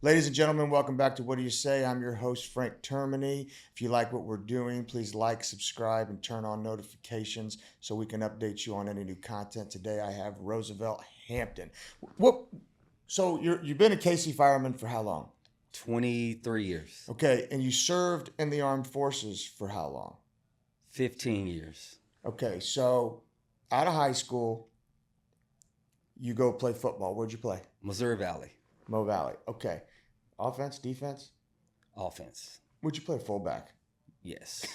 Ladies and gentlemen, welcome back to What Do You Say? I'm your host, Frank Termini. If you like what we're doing, please like, subscribe, and turn on notifications so we can update you on any new content. Today I have Roosevelt Hampton. What? So you've been a KC fireman for how long? 23 years. Okay, and you served in the armed forces for how long? 15 years. Okay, so out of high school, you go play football. Where'd you play? Missouri Valley. Mo Valley. Okay. Offense, defense? Offense. Would you play fullback? Yes.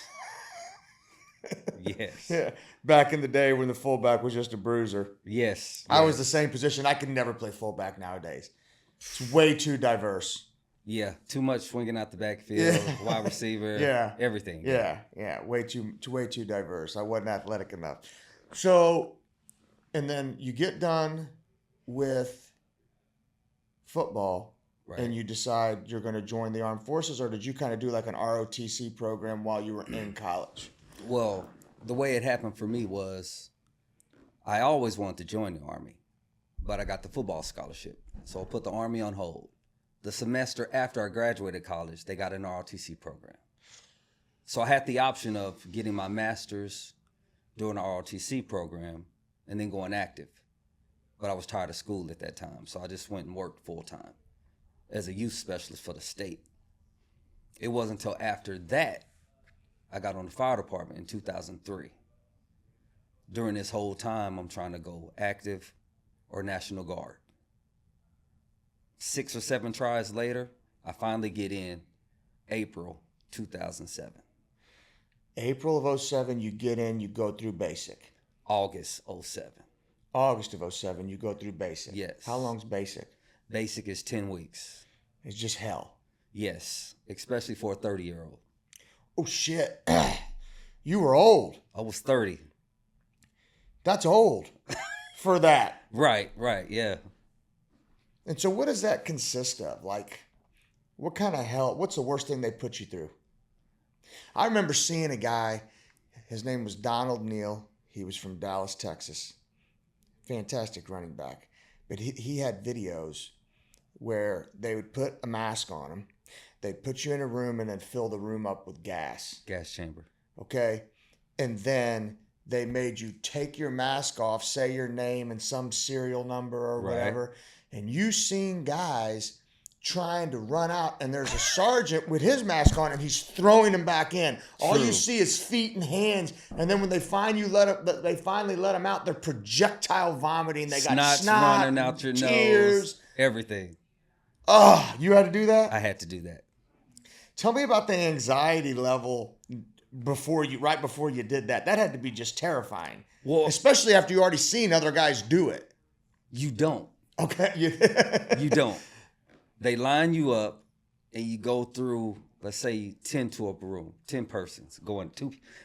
Yes. Yeah. Back in the day when the fullback was just a bruiser. Yes. I was the same position. I could never play fullback nowadays. It's way too diverse. Yeah. Too much swinging out the backfield, Yeah. wide receiver, Yeah. everything. Yeah. Way too diverse. I wasn't athletic enough. So, and then you get done with football. Right. And you decide you're going to join the armed forces, or did you kind of do like an ROTC program while you were in college? Well, the way it happened for me was I always wanted to join the Army, but I got the football scholarship. So I put the Army on hold. The semester after I graduated college, they got an ROTC program. So I had the option of getting my master's, doing the ROTC program, and then going active. But I was tired of school at that time, so I just went and worked full time as a youth specialist for the state. It wasn't until after that I got on the fire department in 2003. During this whole time, I'm trying to go active or National Guard. 6 or 7 tries later, I finally get in April 2007. April of 07, you get in, you go through basic. August 07. August of 07, you go through basic. Yes. How long's basic? Basic is 10 weeks. It's just hell. Yes, especially for a 30-year-old. Oh, shit. You were old. I was 30. That's old for that. Right, yeah. And so what does that consist of? Like, what kind of hell, what's the worst thing they put you through? I remember seeing a guy, his name was Donald Neal. He was from Dallas, Texas. Fantastic running back. But he had videos where they would put a mask on him. They'd put you in a room and then fill the room up with gas. Gas chamber. Okay? And then they made you take your mask off, say your name and some serial number or whatever. And you seen guys trying to run out, and there's a sergeant with his mask on and he's throwing them back in. All you see is feet and hands, and then when they finally let them out, they're projectile vomiting. They got snot running out your tears, nose, everything. Oh, you had to do that? I had to do that. Tell me about the anxiety level right before you did that. That had to be just terrifying. Well, especially after you already seen other guys do it. You don't. Okay. You don't. They line you up and you go through, let's say 10 to a room, 10 persons going,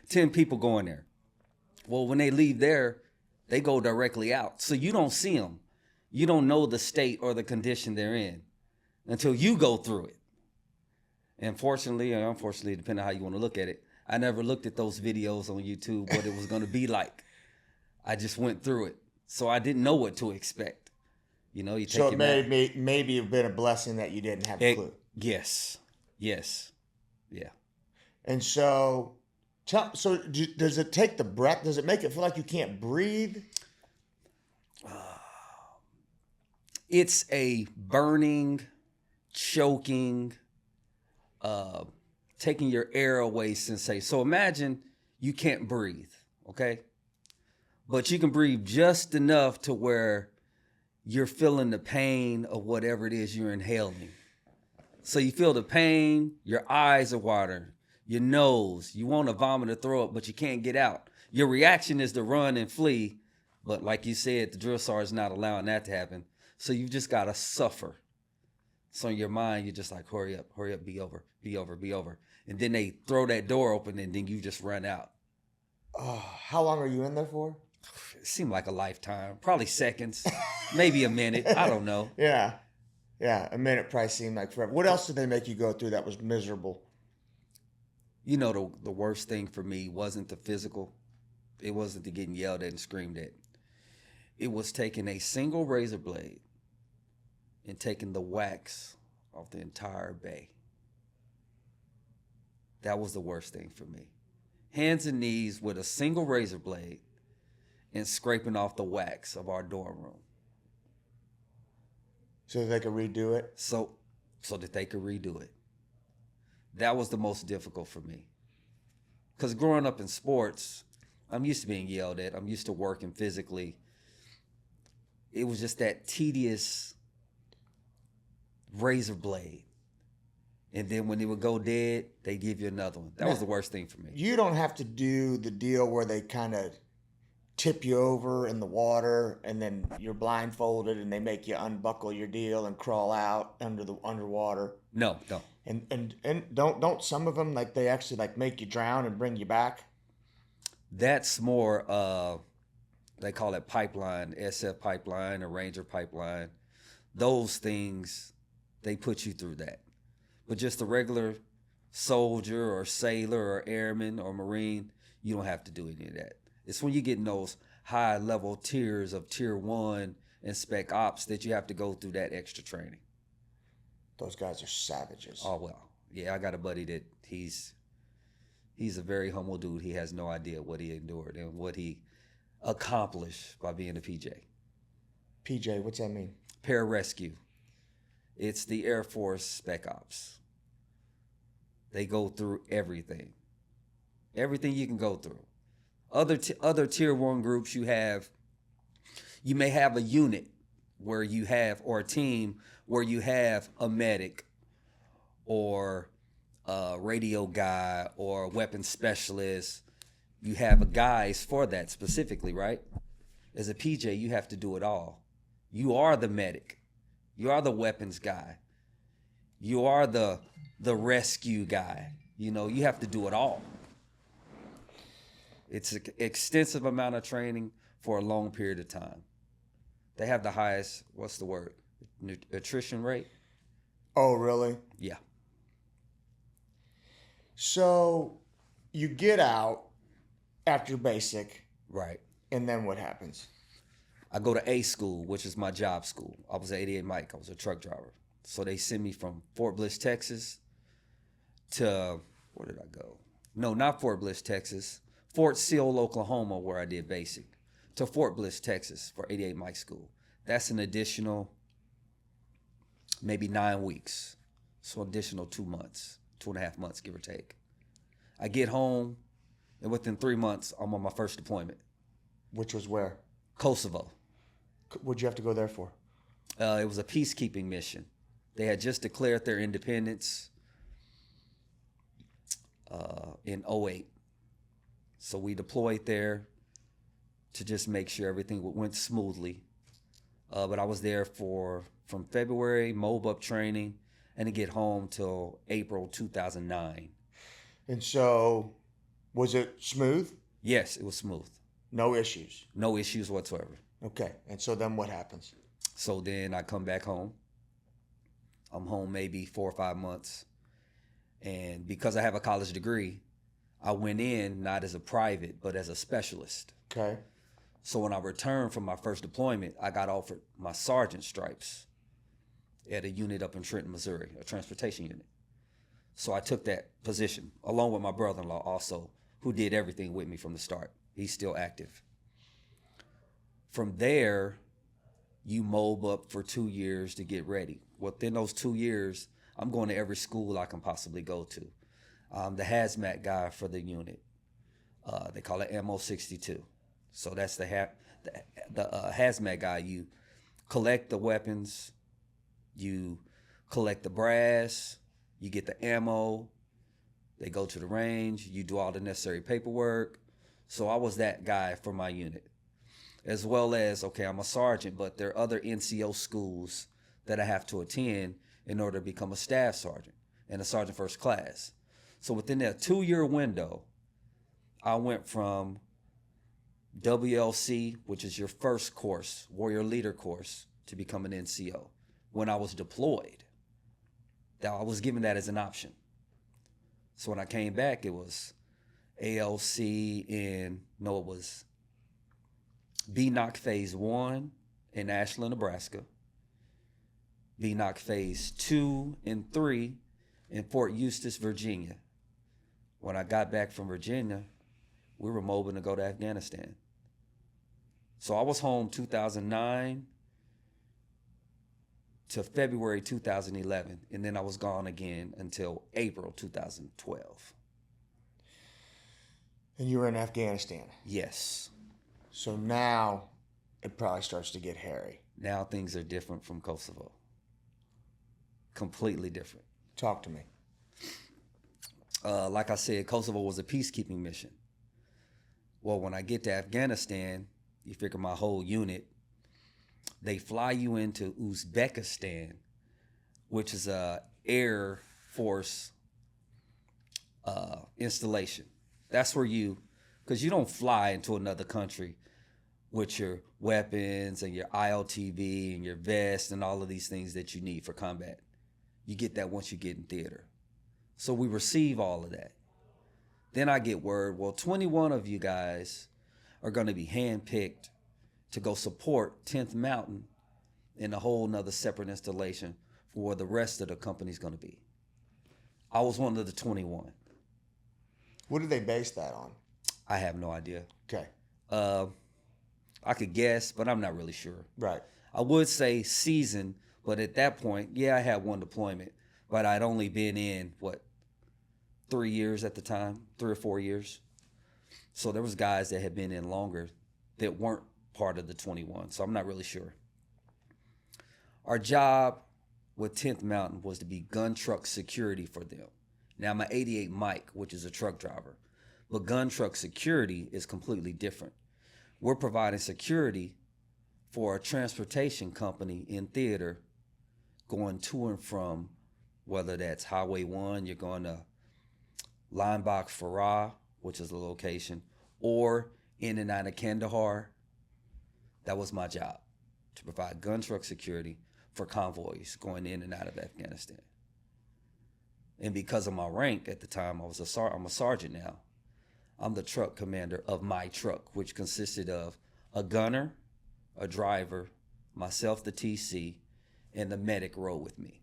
10 people going there. Well, when they leave there, they go directly out. So you don't see them. You don't know the state or the condition they're in until you go through it. And fortunately or unfortunately, depending on how you want to look at it, I never looked at those videos on YouTube, what it was going to be like. I just went through it. So I didn't know what to expect. You know, you take so it maybe have been a blessing that you didn't have a clue. Yes. Yeah. And so, does it take the breath? Does it make it feel like you can't breathe? It's a burning, choking, taking your air away sensation. So imagine you can't breathe, okay? But you can breathe just enough to where you're feeling the pain of whatever it is you're inhaling. So you feel the pain, your eyes are watering, your nose, you want to vomit or throw up, but you can't get out. Your reaction is to run and flee, but like you said, the drill sergeant's not allowing that to happen. So you just got to suffer. So in your mind, you're just like, hurry up, be over. And then they throw that door open and then you just run out. Oh, how long are you in there for? It seemed like a lifetime, probably seconds, maybe a minute. I don't know. Yeah. A minute probably seemed like forever. What else did they make you go through that was miserable? You know, the worst thing for me wasn't the physical. It wasn't the getting yelled at and screamed at. It was taking a single razor blade and taking the wax off the entire bay. That was the worst thing for me. Hands and knees with a single razor blade and scraping off the wax of our dorm room. So they could redo it? So that they could redo it. That was the most difficult for me. Because growing up in sports, I'm used to being yelled at. I'm used to working physically. It was just that tedious razor blade. And then when it would go dead, they give you another one. That was the worst thing for me. You don't have to do the deal where they kind of tip you over in the water and then you're blindfolded and they make you unbuckle your deal and crawl out underwater. No. And don't some of them, like, they actually like make you drown and bring you back? That's more they call it pipeline, SF pipeline or Ranger pipeline. Those things, they put you through that. But just a regular soldier or sailor or airman or Marine, you don't have to do any of that. It's when you get in those high level tiers of tier 1 and spec ops that you have to go through that extra training. Those guys are savages. Oh, well. Yeah, I got a buddy that he's a very humble dude. He has no idea what he endured and what he accomplished by being a PJ. PJ, what's that mean? Pararescue. It's the Air Force Spec Ops. They go through everything. Everything you can go through. Other tier 1 groups you may have a unit where you have, or a team where you have a medic or a radio guy or a weapons specialist. You have guys for that specifically, right? As a PJ, you have to do it all. You are the medic. You are the weapons guy. You are the rescue guy. You know, you have to do it all. It's an extensive amount of training for a long period of time. They have the highest, what's the word? Attrition rate? Oh, really? Yeah. So you get out after basic. Right. And then what happens? I go to A school, which is my job school. I was at 88 Mike. I was a truck driver. So they send me from Fort Bliss, Texas to, where did I go? No, not Fort Bliss, Texas. Fort Sill, Oklahoma, where I did basic, to Fort Bliss, Texas for 88 Mike School. That's an additional maybe 9 weeks. So additional 2 months, 2.5 months, give or take. I get home, and within 3 months, I'm on my first deployment. Which was where? Kosovo. What'd you have to go there for? It was a peacekeeping mission. They had just declared their independence in '08. So we deployed there to just make sure everything went smoothly. But I was there from February, mob up training, and to get home till April 2009. And so, was it smooth? Yes, it was smooth. No issues? No issues whatsoever. Okay. And so then what happens? So then I come back home. I'm home maybe 4 or 5 months. And because I have a college degree, I went in not as a private, but as a specialist. Okay. So when I returned from my first deployment, I got offered my sergeant stripes at a unit up in Trenton, Missouri, a transportation unit. So I took that position, along with my brother-in-law also, who did everything with me from the start. He's still active. From there, you mob up for 2 years to get ready. Within those 2 years, I'm going to every school I can possibly go to. I'm the hazmat guy for the unit. They call it MO 62. So that's the hazmat guy. You collect the weapons, you collect the brass, you get the ammo, they go to the range, you do all the necessary paperwork. So I was that guy for my unit. As well as, okay, I'm a sergeant, but there are other NCO schools that I have to attend in order to become a staff sergeant and a sergeant first class. So within that 2-year window, I went from WLC, which is your first course, warrior leader course, to become an NCO. When I was deployed, I was given that as an option. So when I came back, it was ALC it was BNOC Phase 1 in Ashland, Nebraska. VNOC Phase 2 and 3 in Fort Eustis, Virginia. When I got back from Virginia, we were mobile to go to Afghanistan. So I was home 2009 to February 2011, and then I was gone again until April 2012. And you were in Afghanistan. Yes. So now it probably starts to get hairy. Now things are different from Kosovo. Completely different. Talk to me. Like I said, Kosovo was a peacekeeping mission. Well, when I get to Afghanistan, you figure my whole unit, they fly you into Uzbekistan, which is a Air Force installation. That's where because you don't fly into another country with your weapons and your ILTV and your vest and all of these things that you need for combat. You get that once you get in theater. So we receive all of that. Then I get word, well, 21 of you guys are going to be handpicked to go support 10th Mountain in a whole nother separate installation for where the rest of the company's going to be. I was one of the 21. What did they base that on? I have no idea. Okay. I could guess, but I'm not really sure. Right. I would say season, but at that point, yeah, I had one deployment, but I'd only been in, 3 years at the time, 3 or 4 years. So there was guys that had been in longer that weren't part of the 21, so I'm not really sure. Our job with 10th Mountain was to be gun truck security for them. Now I'm an 88 Mike, which is a truck driver, but gun truck security is completely different. We're providing security for a transportation company in theater going to and from, whether that's Highway 1, you're going to Lineback Farah, which is the location, or in and out of Kandahar. That was my job, to provide gun truck security for convoys going in and out of Afghanistan. And because of my rank at the time, I'm a sergeant now. I'm the truck commander of my truck, which consisted of a gunner, a driver, myself, the TC, and the medic rode with me.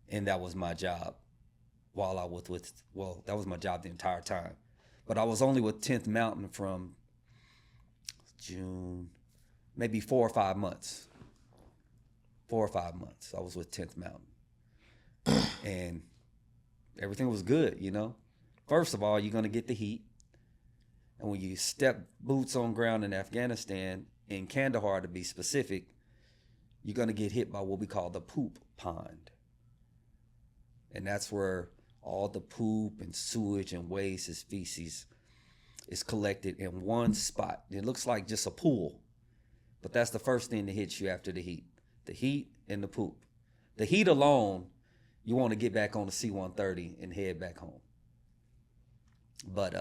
And that was my job while I was that was my job the entire time. But I was only with 10th Mountain from June, maybe 4 or 5 months. 4 or 5 months I was with 10th Mountain. And everything was good, First of all, you're going to get the heat. And when you step boots on ground in Afghanistan, in Kandahar to be specific, you're going to get hit by what we call the poop pond. And that's where all the poop and sewage and waste and feces is collected in one spot. It looks like just a pool, but that's the first thing that hits you after the heat. The heat and the poop. The heat alone, you want to get back on the C-130 and head back home. But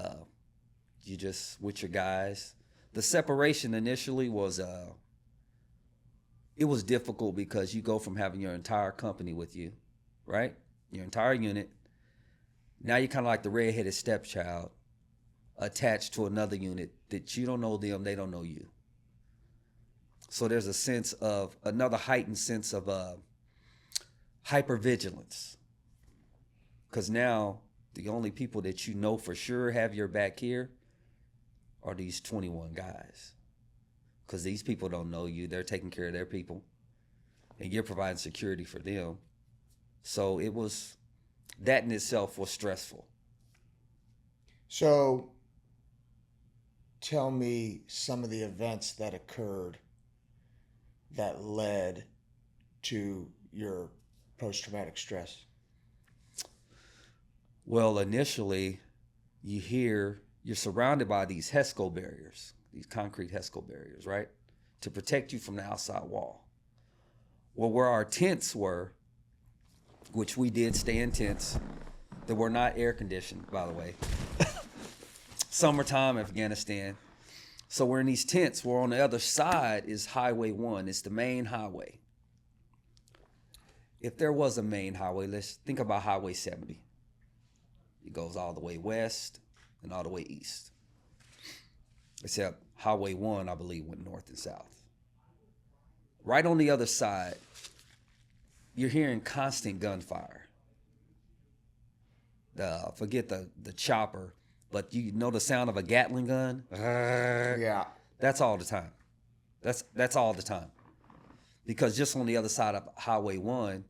you just, with your guys, the separation initially was, it was difficult because you go from having your entire company with you, right? Your entire unit. Now you're kind of like the redheaded stepchild attached to another unit that you don't know them, they don't know you. So there's another heightened sense of hypervigilance. Because now the only people that you know for sure have your back here are these 21 guys. Because these people don't know you, they're taking care of their people, and you're providing security for them. So that in itself was stressful. So tell me some of the events that occurred that led to your post-traumatic stress. Well, initially, you're surrounded by these HESCO barriers, these concrete HESCO barriers, right? To protect you from the outside wall. Well, where our tents were, which we did stay in tents that were not air conditioned, by the way. Summertime, Afghanistan. So we're in these tents where on the other side is Highway 1. It's the main highway. If there was a main highway, let's think about Highway 70. It goes all the way west and all the way east. Except Highway 1, I believe, went north and south. Right on the other side you're hearing constant gunfire. Forget the chopper, but you know the sound of a Gatling gun? Yeah. That's all the time. That's all the time. Because just on the other side of Highway 1,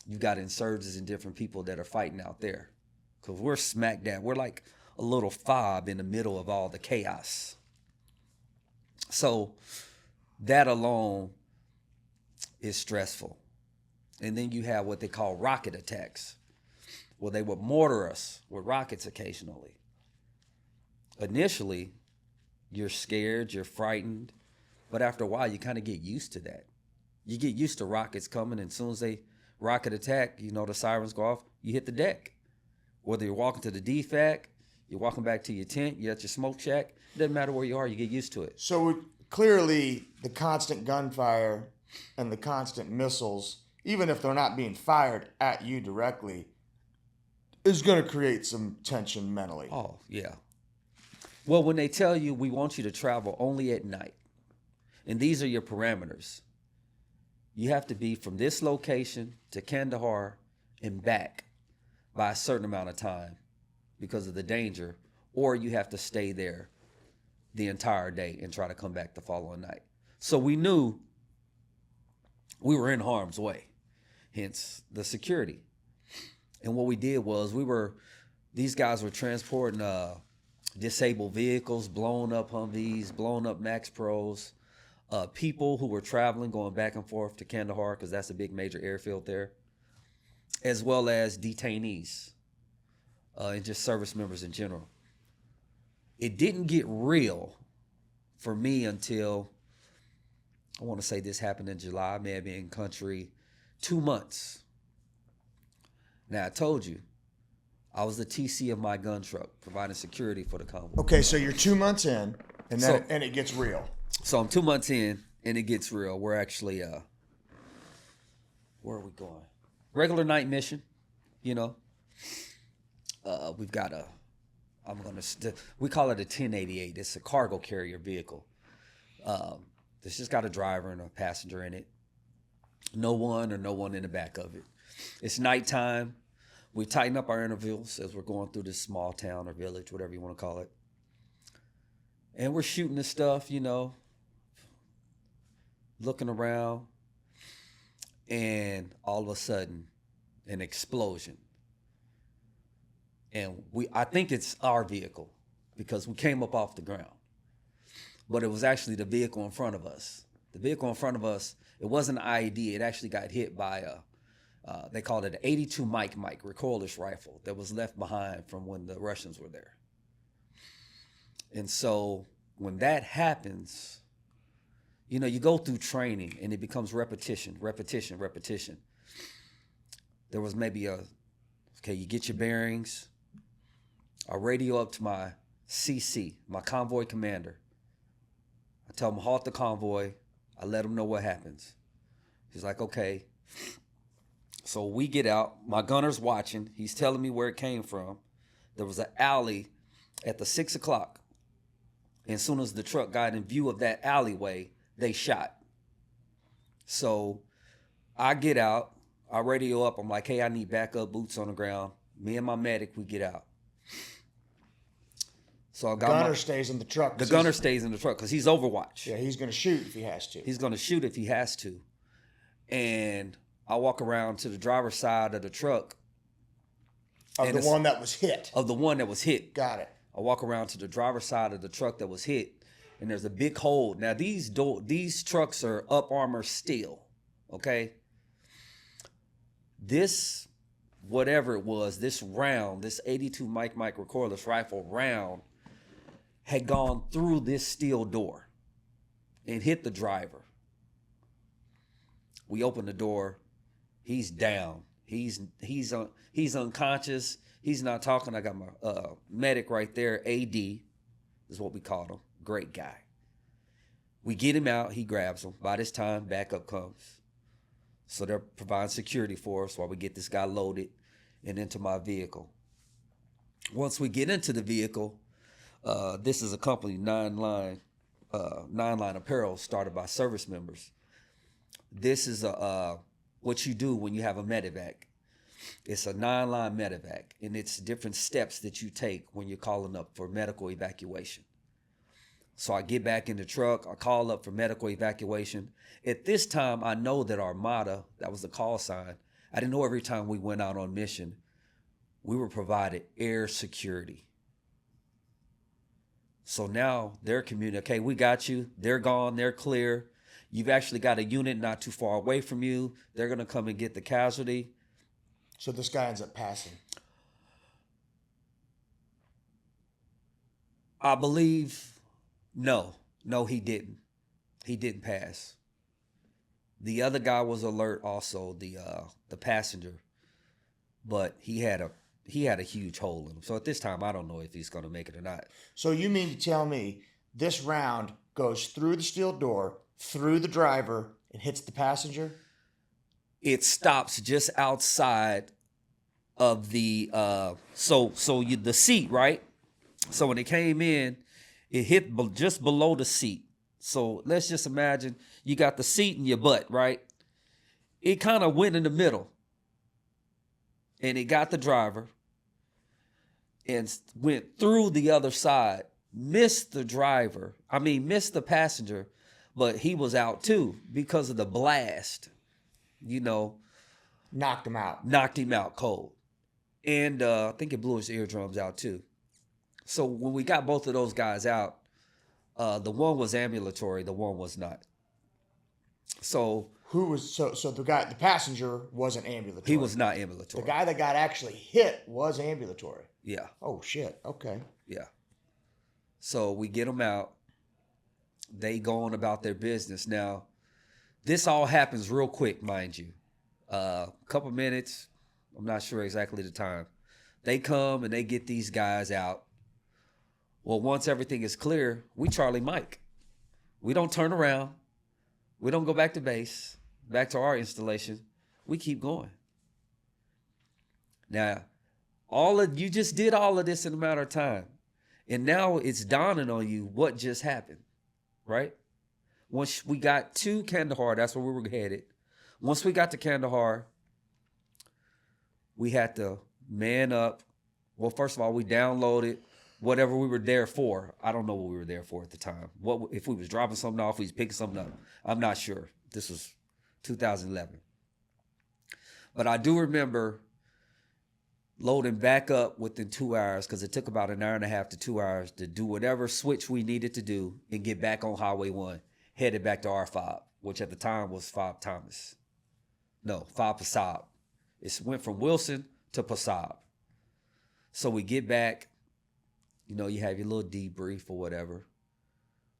you got insurgents and different people that are fighting out there. Because we're smack dab. We're like a little fob in the middle of all the chaos. So that alone is stressful. And then you have what they call rocket attacks, where they would mortar us with rockets occasionally. Initially, you're scared, you're frightened, but after a while, you kind of get used to that. You get used to rockets coming, and as soon as they rocket attack, you know the sirens go off, you hit the deck. Whether you're walking to the DFAC, you're walking back to your tent, you're at your smoke shack, it doesn't matter where you are, you get used to it. So clearly, the constant gunfire and the constant missiles, even if they're not being fired at you directly, is going to create some tension mentally. Oh, yeah. Well, when they tell you we want you to travel only at night, and these are your parameters, you have to be from this location to Kandahar and back by a certain amount of time because of the danger, or you have to stay there the entire day and try to come back the following night. So we knew we were in harm's way, hence the security. And what we did was these guys were transporting disabled vehicles, blown up Humvees, blown up Max Pros, people who were traveling, going back and forth to Kandahar, because that's a big major airfield there, as well as detainees and just service members in general. It didn't get real for me until, I want to say this happened in July, may have been in country 2 months. Now, I told you, I was the TC of my gun truck, providing security for the convoy. Okay, so you're 2 months in, and then and it gets real. So I'm 2 months in, and it gets real. We're actually, where are we going? Regular night mission, you know. We've got we call it a 1088. It's a cargo carrier vehicle. It's just got a driver and a passenger in it. No one in the back of it. It's nighttime. We tighten up our intervals as we're going through this small town or village, whatever you want to call it. And we're shooting this stuff, you know, looking around, and all of a sudden, an explosion. And I think it's our vehicle because we came up off the ground. But it was actually the vehicle in front of us. The vehicle in front of us, it wasn't an IED. It actually got hit by they called it an 82 Mike recoilless rifle that was left behind from when the Russians were there. And so when that happens, you know, you go through training and it becomes repetition. There was maybe you get your bearings. I radio up to my CC, my convoy commander. I tell him, halt the convoy. I let him know what happens. He's like, okay. So we get out. My gunner's watching. He's telling me where it came from. There was an alley at the 6 o'clock. And as soon as the truck got in view of that alleyway, they shot. So I get out. I radio up. I'm like, hey, I need backup, boots on the ground. Me and my medic, we get out. So I got gunner stays in the truck. The gunner stays in the truck because he's Overwatch. Yeah, he's going to shoot if he has to. He's going to shoot if he has to. And I walk around to the driver's side of the truck. Of the one that was hit. Of the one that was hit. Got it. I walk around to the driver's side of the truck that was hit, and there's a big hole. Now, these trucks are up armor steel, okay? This, whatever it was, this round, this 82 Mike recoilless rifle round, had gone through this steel door and hit the driver. We open the door. He's down. He's unconscious. He's not talking. I got my medic right there. AD is what we call him. Great guy. We get him out. He grabs him. By this time, backup comes. So they're providing security for us while we get this guy loaded and into my vehicle. Once we get into the vehicle, this is a company, Nine Line Apparel, started by service members. This is a what you do when you have a medevac. It's a 9-line medevac, and it's different steps that you take when you're calling up for medical evacuation. So I get back in the truck, I call up for medical evacuation. At this time, I know that Armada, that was the call sign. I didn't know every time we went out on mission, we were provided air security. So now they're communicating, okay, we got you. They're gone, they're clear. You've actually got a unit not too far away from you. They're going to come and get the casualty. So this guy ends up passing. I believe, no, he didn't. He didn't pass. The other guy was alert also, the passenger, but he had a huge hole in him. So at this time, I don't know if he's going to make it or not. So you mean to tell me this round goes through the steel door, through the driver, and hits the passenger? It stops just outside of the the seat, right? So when it came in, it hit just below the seat. So let's just imagine you got the seat in your butt, right? It kind of went in the middle, and it got the driver and went through the other side, missed the passenger, but he was out too because of the blast, Knocked him out. Knocked him out cold. And I think it blew his eardrums out too. So when we got both of those guys out, the one was ambulatory, the one was not. So who was so the passenger wasn't ambulatory. He was not ambulatory. The guy that got actually hit was ambulatory. Yeah. Oh shit. Okay. Yeah. So we get them out. They go on about their business. Now, this all happens real quick, mind you. A couple minutes. I'm not sure exactly the time. They come and they get these guys out. Well, once everything is clear, we Charlie Mike. We don't turn around. We don't go back to base, back to our installation. We keep going. Now, you just did all of this in a matter of time. And now it's dawning on you what just happened, right? Once we got to Kandahar, that's where we were headed. Once we got to Kandahar, we had to man up. Well, first of all, we downloaded whatever we were there for. I don't know what we were there for at the time. What if we was dropping something off, we was picking something up? I'm not sure. This was 2011. But I do remember loading back up within 2 hours, because it took about an hour and a half to 2 hours to do whatever switch we needed to do and get back on Highway 1, headed back to R5, which at the time was 5 Passab. It went from Wilson to Passab. So we get back, you have your little debrief or whatever.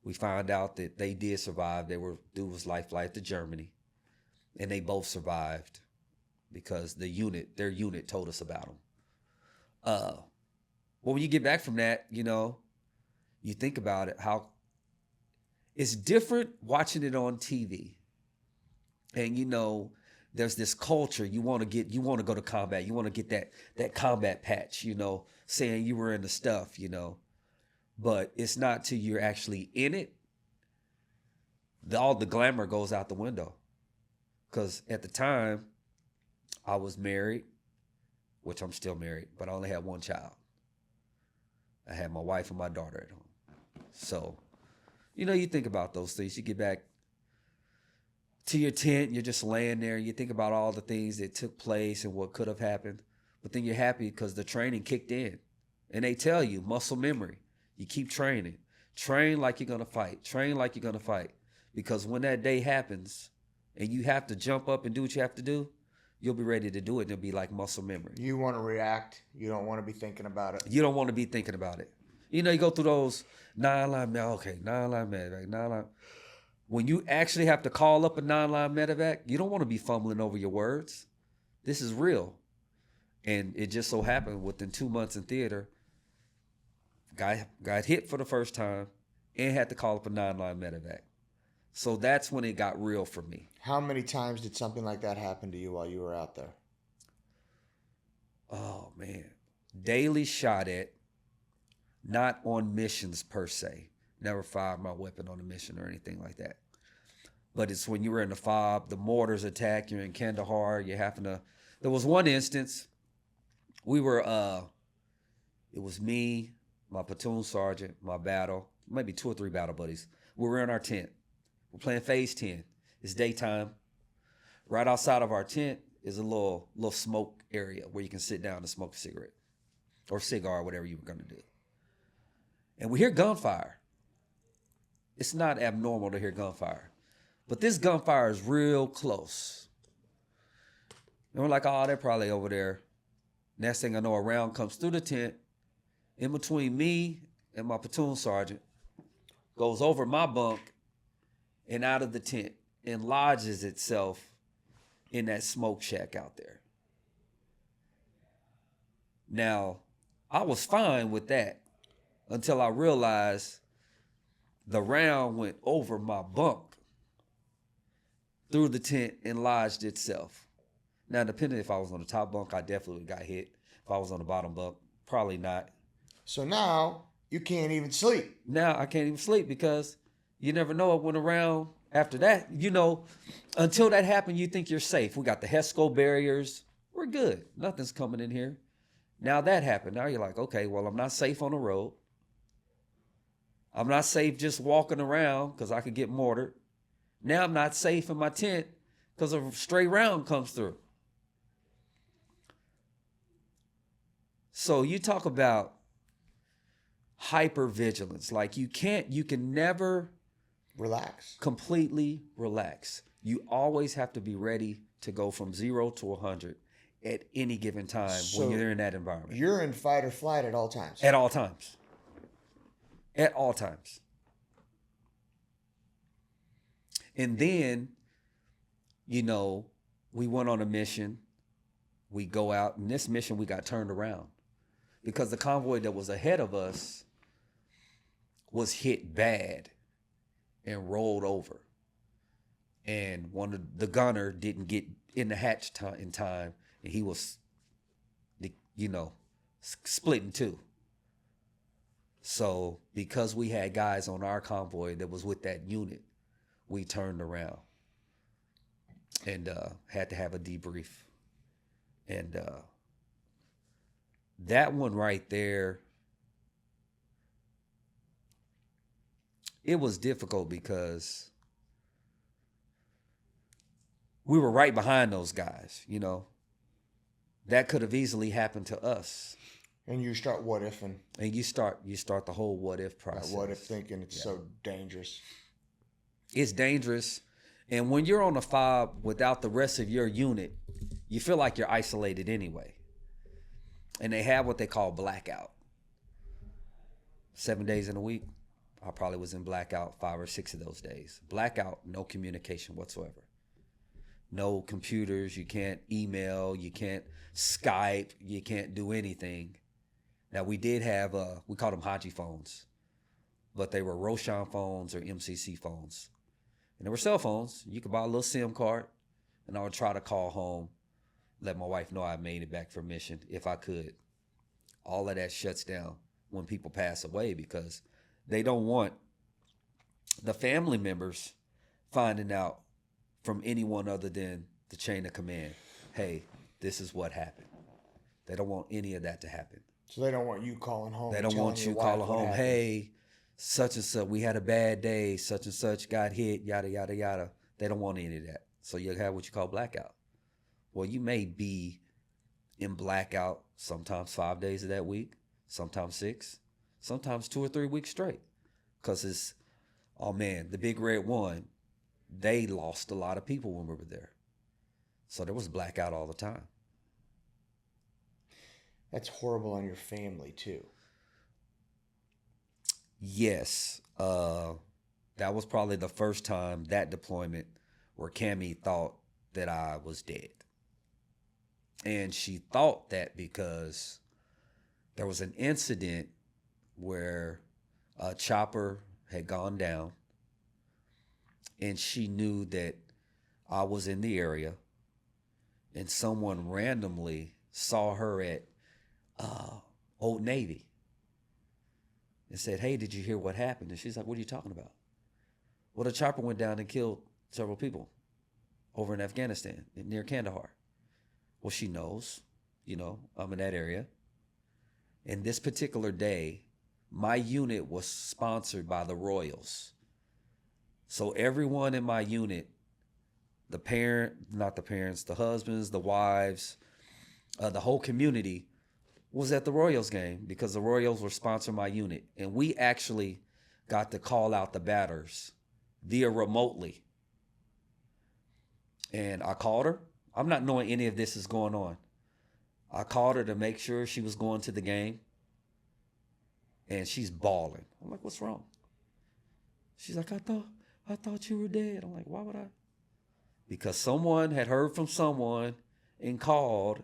We find out that they did survive. Dude was life flight to Germany, and they both survived because their unit told us about them. Well, when you get back from that, you think about it, how it's different watching it on TV. And there's this culture, you want to go to combat, you want to get that combat patch, saying you were in the stuff, but it's not till you're actually in it. All the glamour goes out the window. Because at the time, I was married, which I'm still married, but I only had one child. I had my wife and my daughter at home. So, you think about those things. You get back to your tent, you're just laying there, you think about all the things that took place and what could have happened. But then you're happy because the training kicked in. And they tell you, muscle memory. You keep training. Train like you're going to fight. Train like you're going to fight. Because when that day happens and you have to jump up and do what you have to do, you'll be ready to do it. It'll be like muscle memory. You want to react. You don't want to be thinking about it. You don't want to be thinking about it. You go through those 9-line, okay, 9-line medevac, 9-line. When you actually have to call up a 9-line medevac, you don't want to be fumbling over your words. This is real. And it just so happened within 2 months in theater, guy got hit for the first time and had to call up a 9-line medevac. So that's when it got real for me. How many times did something like that happen to you while you were out there? Oh, man. Daily shot at, not on missions per se. Never fired my weapon on a mission or anything like that. But it's when you were in the FOB, the mortars attack, you're in Kandahar, you're having to. There was one instance, we were, it was me, my platoon sergeant, my battle, maybe 2 or 3 battle buddies. We were in our tent. We're playing phase 10. It's daytime. Right outside of our tent is a little smoke area where you can sit down and smoke a cigarette or cigar, whatever you were going to do. And we hear gunfire. It's not abnormal to hear gunfire. But this gunfire is real close. And we're like, oh, they're probably over there. Next thing I know, a round comes through the tent, in between me and my platoon sergeant, goes over my bunk and out of the tent and lodges itself in that smoke shack out there. Now, I was fine with that until I realized the round went over my bunk through the tent and lodged itself. Now, depending if I was on the top bunk, I definitely got hit. If I was on the bottom bunk, probably not. So now you can't even sleep. Now I can't even sleep because you never know what went around after that. You know, until that happened, you think you're safe. We got the HESCO barriers. We're good. Nothing's coming in here. Now that happened. Now you're like, okay, well, I'm not safe on the road. I'm not safe just walking around because I could get mortared. Now I'm not safe in my tent because a stray round comes through. So you talk about hypervigilance. Like you can never relax. Completely relax. You always have to be ready to go from 0 to 100 at any given time when you're in that environment. You're in fight or flight at all times. At all times. At all times. And then, you know, we went on a mission. We go out. In this mission, we got turned around because the convoy that was ahead of us was hit bad and rolled over. And the gunner didn't get in the hatch in time, and he was, you know, split in two. So because we had guys on our convoy that was with that unit, we turned around and had to have a debrief. And that one right there, it was difficult because we were right behind those guys, you know. That could have easily happened to us. And you start what ifing. And you start the whole what if process. What if thinking it's so dangerous. It's dangerous. And when you're on a FOB without the rest of your unit, you feel like you're isolated anyway. And they have what they call blackout. 7 days in a week, I probably was in blackout 5 or 6 of those days. Blackout, no communication whatsoever. No computers, you can't email, you can't Skype, you can't do anything. Now we did have, we called them Haji phones, but they were Roshan phones or MCC phones. And they were cell phones. You could buy a little SIM card, and I would try to call home, let my wife know I made it back from mission if I could. All of that shuts down when people pass away because they don't want the family members finding out from anyone other than the chain of command. Hey, this is what happened. They don't want any of that to happen. So they don't want you calling home. They don't want you calling home, hey, such and such, we had a bad day, such and such got hit, yada, yada, yada. They don't want any of that. So you'll have what you call blackout. Well, you may be in blackout sometimes 5 days of that week, sometimes 6, sometimes 2 or 3 weeks straight. Because it's, oh man, the Big Red One, they lost a lot of people when we were there. So there was blackout all the time. That's horrible on your family too. Yes. That was probably the first time, that deployment, where Cammie thought that I was dead. And she thought that because there was an incident where a chopper had gone down and she knew that I was in the area and someone randomly saw her at Old Navy and said, hey, did you hear what happened? And she's like, what are you talking about? Well, the chopper went down and killed several people over in Afghanistan, near Kandahar. Well, she knows, I'm in that area. And this particular day, my unit was sponsored by the Royals. So everyone in my unit, the husbands, the wives, the whole community was at the Royals game because the Royals were sponsoring my unit. And we actually got to call out the batters via remotely. And I called her. I'm not knowing any of this is going on. I called her to make sure she was going to the game. And she's bawling. I'm like, what's wrong? She's like, I thought you were dead. I'm like, why would I? Because someone had heard from someone and called,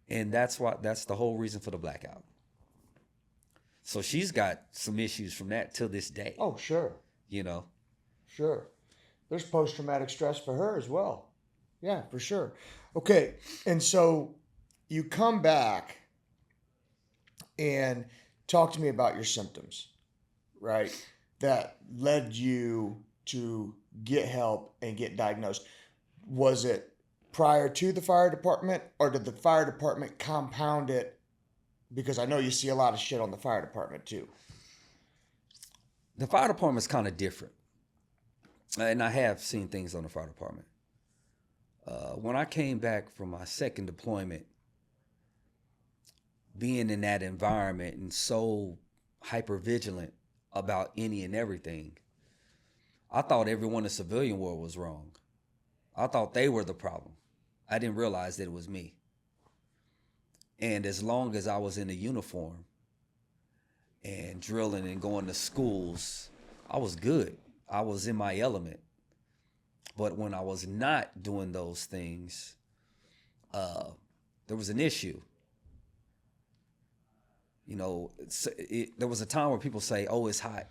and that's the whole reason for the blackout. So she's got some issues from that till this day. Oh, sure. Sure. There's post-traumatic stress for her as well. Yeah, for sure. Okay, and so you come back and talk to me about your symptoms, right? That led you to get help and get diagnosed. Was it prior to the fire department, or did the fire department compound it? Because I know you see a lot of shit on the fire department too. The fire department's kind of different. And I have seen things on the fire department. When I came back from my second deployment, being in that environment and so hyper vigilant about any and everything, I thought everyone in the civilian world was wrong. I thought they were the problem. I didn't realize that it was me. And as long as I was in a uniform and drilling and going to schools, I was good. I was in my element. But when I was not doing those things, there was an issue. There was a time where people say, oh, it's hot.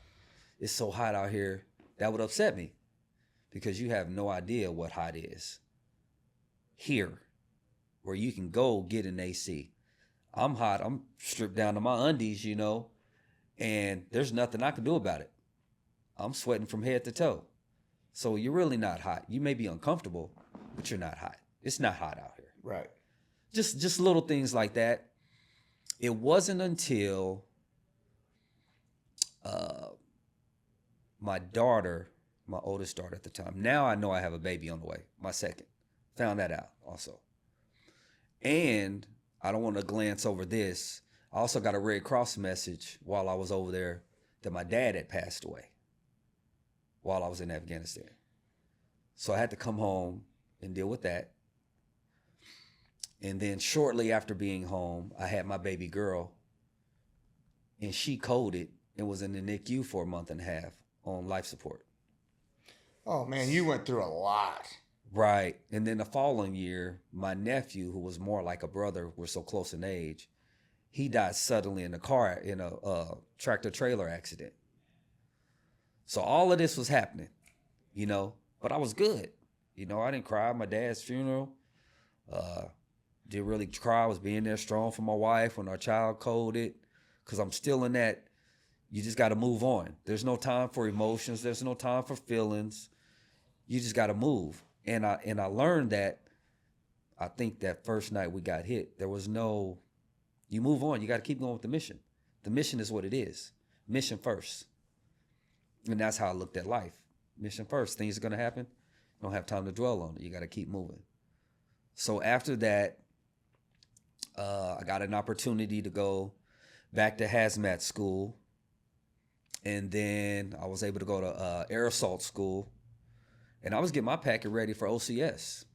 It's so hot out here. That would upset me because you have no idea what hot is. Here, where you can go get an AC. I'm hot. I'm stripped down to my undies, and there's nothing I can do about it. I'm sweating from head to toe. So you're really not hot. You may be uncomfortable, but you're not hot. It's not hot out here. Right. Just little things like that. It wasn't until my oldest daughter at the time. Now I know I have a baby on the way, my second. Found that out also. And I don't want to glance over this. I also got a Red Cross message while I was over there that my dad had passed away while I was in Afghanistan. So I had to come home and deal with that. And then shortly after being home, I had my baby girl, and she coded and was in the NICU for a month and a half on life support. Oh man, you went through a lot. Right. And then the following year, my nephew, who was more like a brother, we're so close in age, he died suddenly in a tractor trailer accident. So all of this was happening, but I was good. I didn't cry at my dad's funeral. Didn't really cry. I was being there strong for my wife when our child coded, because I'm still in that, you just got to move on. There's no time for emotions. There's no time for feelings. You just got to move. And I learned that, I think that first night we got hit, there was no, you move on. You got to keep going with the mission. The mission is what it is. Mission first. And that's how I looked at life. Mission first. Things are going to happen. You don't have time to dwell on it. You got to keep moving. So after that, I got an opportunity to go back to hazmat school. And then I was able to go to air assault school. And I was getting my packet ready for OCS.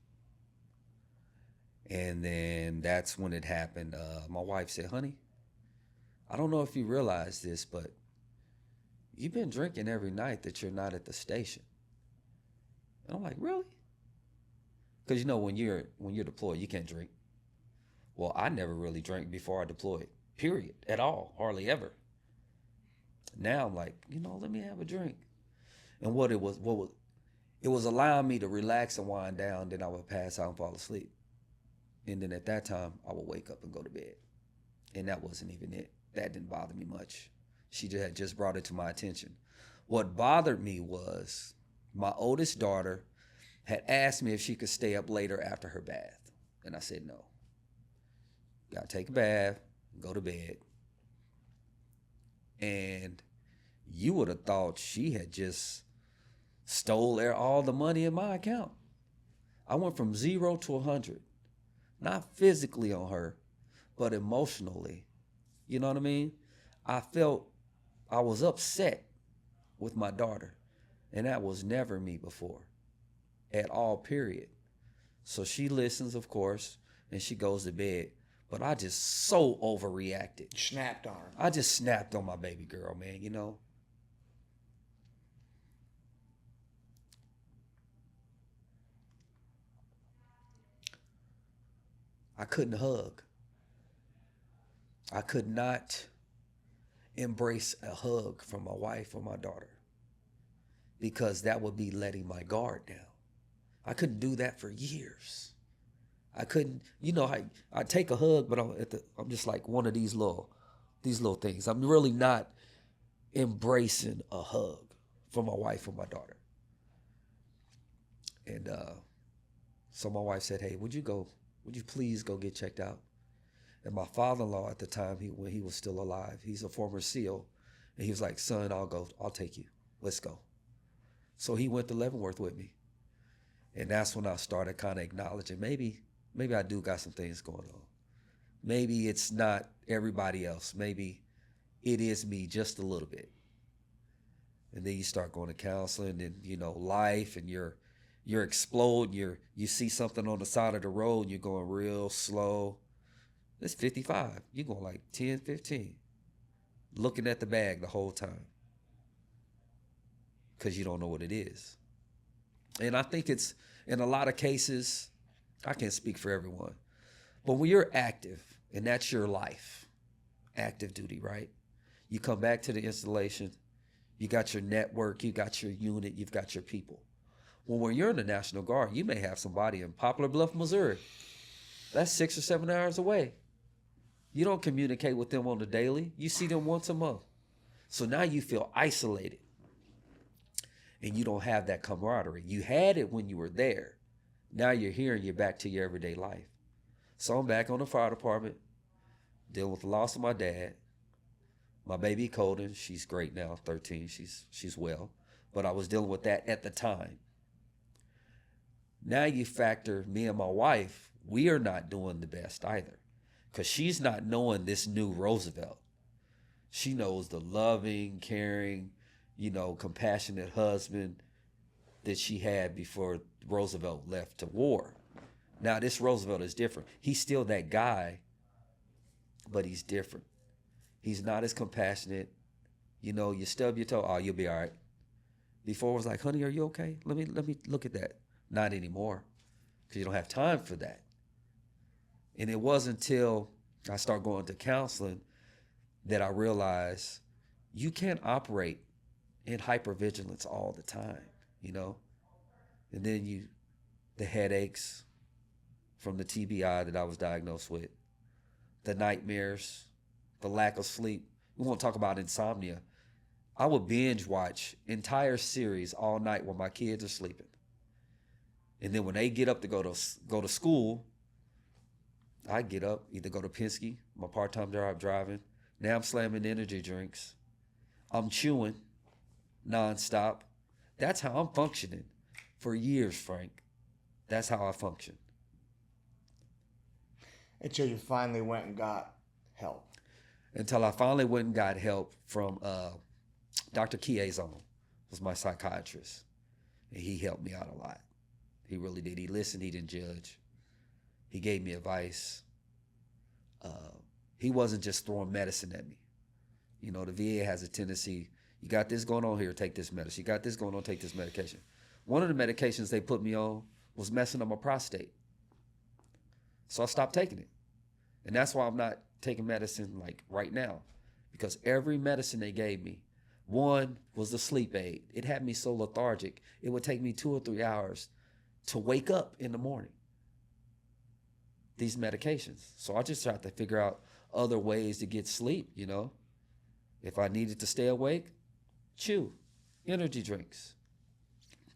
And then that's when it happened. My wife said, honey, I don't know if you realize this, but you've been drinking every night that you're not at the station. And I'm like, really? Because when you're deployed, you can't drink. Well, I never really drank before I deployed, period, at all, hardly ever. Now I'm like, let me have a drink. And it was allowing me to relax and wind down. Then I would pass out and fall asleep. And then at that time, I would wake up and go to bed. And that wasn't even it. That didn't bother me much. She had just brought it to my attention. What bothered me was My oldest daughter had asked me if she could stay up later after her bath. And I said no. Gotta take a bath, go to bed. And you would have thought she had just stole all the money in my account. I went from 0 to 100. Not physically on her, but emotionally. You know what I mean? I was upset with my daughter. And that was never me before. At all, period. So she listens, of course, and she goes to bed. But I just so overreacted. Snapped on her. I just snapped on my baby girl, man, you know? I couldn't hug. I could not embrace a hug from my wife or my daughter because that would be letting my guard down. I couldn't do that for years. I couldn't, I take a hug, but I'm just like one of these little things. I'm really not embracing a hug from my wife or my daughter. And so my wife said, "Hey, would you please go get checked out?" And my father-in-law at the time, when he was still alive, he's a former SEAL, and he was like, "Son, I'll take you. Let's go." So he went to Leavenworth with me. And that's when I started kind of acknowledging maybe I do got some things going on. Maybe it's not everybody else. Maybe it is me just a little bit. And then you start going to counseling and, life, and you're exploding. You see something on the side of the road, and you're going real slow. It's 55. You're going like 10, 15. Looking at the bag the whole time. Because you don't know what it is. And I think it's, in a lot of cases, I can't speak for everyone, but when you're active, and that's your life, active duty, right? You come back to the installation, you got your network, you got your unit, you've got your people. Well, when you're in the National Guard, you may have somebody in Poplar Bluff, Missouri. That's 6 or 7 hours away. You don't communicate with them on the daily. You see them once a month. So now you feel isolated. And you don't have that camaraderie. You had it when you were there. Now you're here and you're back to your everyday life. So I'm back on the fire department, dealing with the loss of my dad. My baby Colden, she's great now, 13. She's well. But I was dealing with that at the time. Now you factor me and my wife, we are not doing the best either. Because she's not knowing this new Roosevelt. She knows the loving, caring, compassionate husband that she had before Roosevelt left to war. Now this Roosevelt is different. He's still that guy, but he's different. He's not as compassionate. You stub your toe, oh, you'll be all right. Before it was like, honey, are you okay? Let me look at that. Not anymore, because you don't have time for that. And it wasn't until I started going to counseling that I realized you can't operate in hypervigilance all the time, And then the headaches from the TBI that I was diagnosed with, the nightmares, the lack of sleep. We won't talk about insomnia. I would binge watch entire series all night while my kids are sleeping. And then when they get up to go to school, I get up, either go to Penske, my part-time job driving. Now I'm slamming energy drinks. I'm chewing nonstop. That's how I'm functioning for years, Frank. That's how I function. Until you finally went and got help. Until I finally went and got help from Dr. Kiezon, was my psychiatrist. And he helped me out a lot. He really did. He listened. He didn't judge. He gave me advice. He wasn't just throwing medicine at me. The VA has a tendency, you got this going on here, take this medicine. You got this going on, take this medication. One of the medications they put me on was messing up my prostate. So I stopped taking it. And that's why I'm not taking medicine like right now. Because every medicine they gave me, one was a sleep aid. It had me so lethargic, it would take me 2 or 3 hours to wake up in the morning. These medications. So I just tried to figure out other ways to get sleep, If I needed to stay awake, chew energy drinks.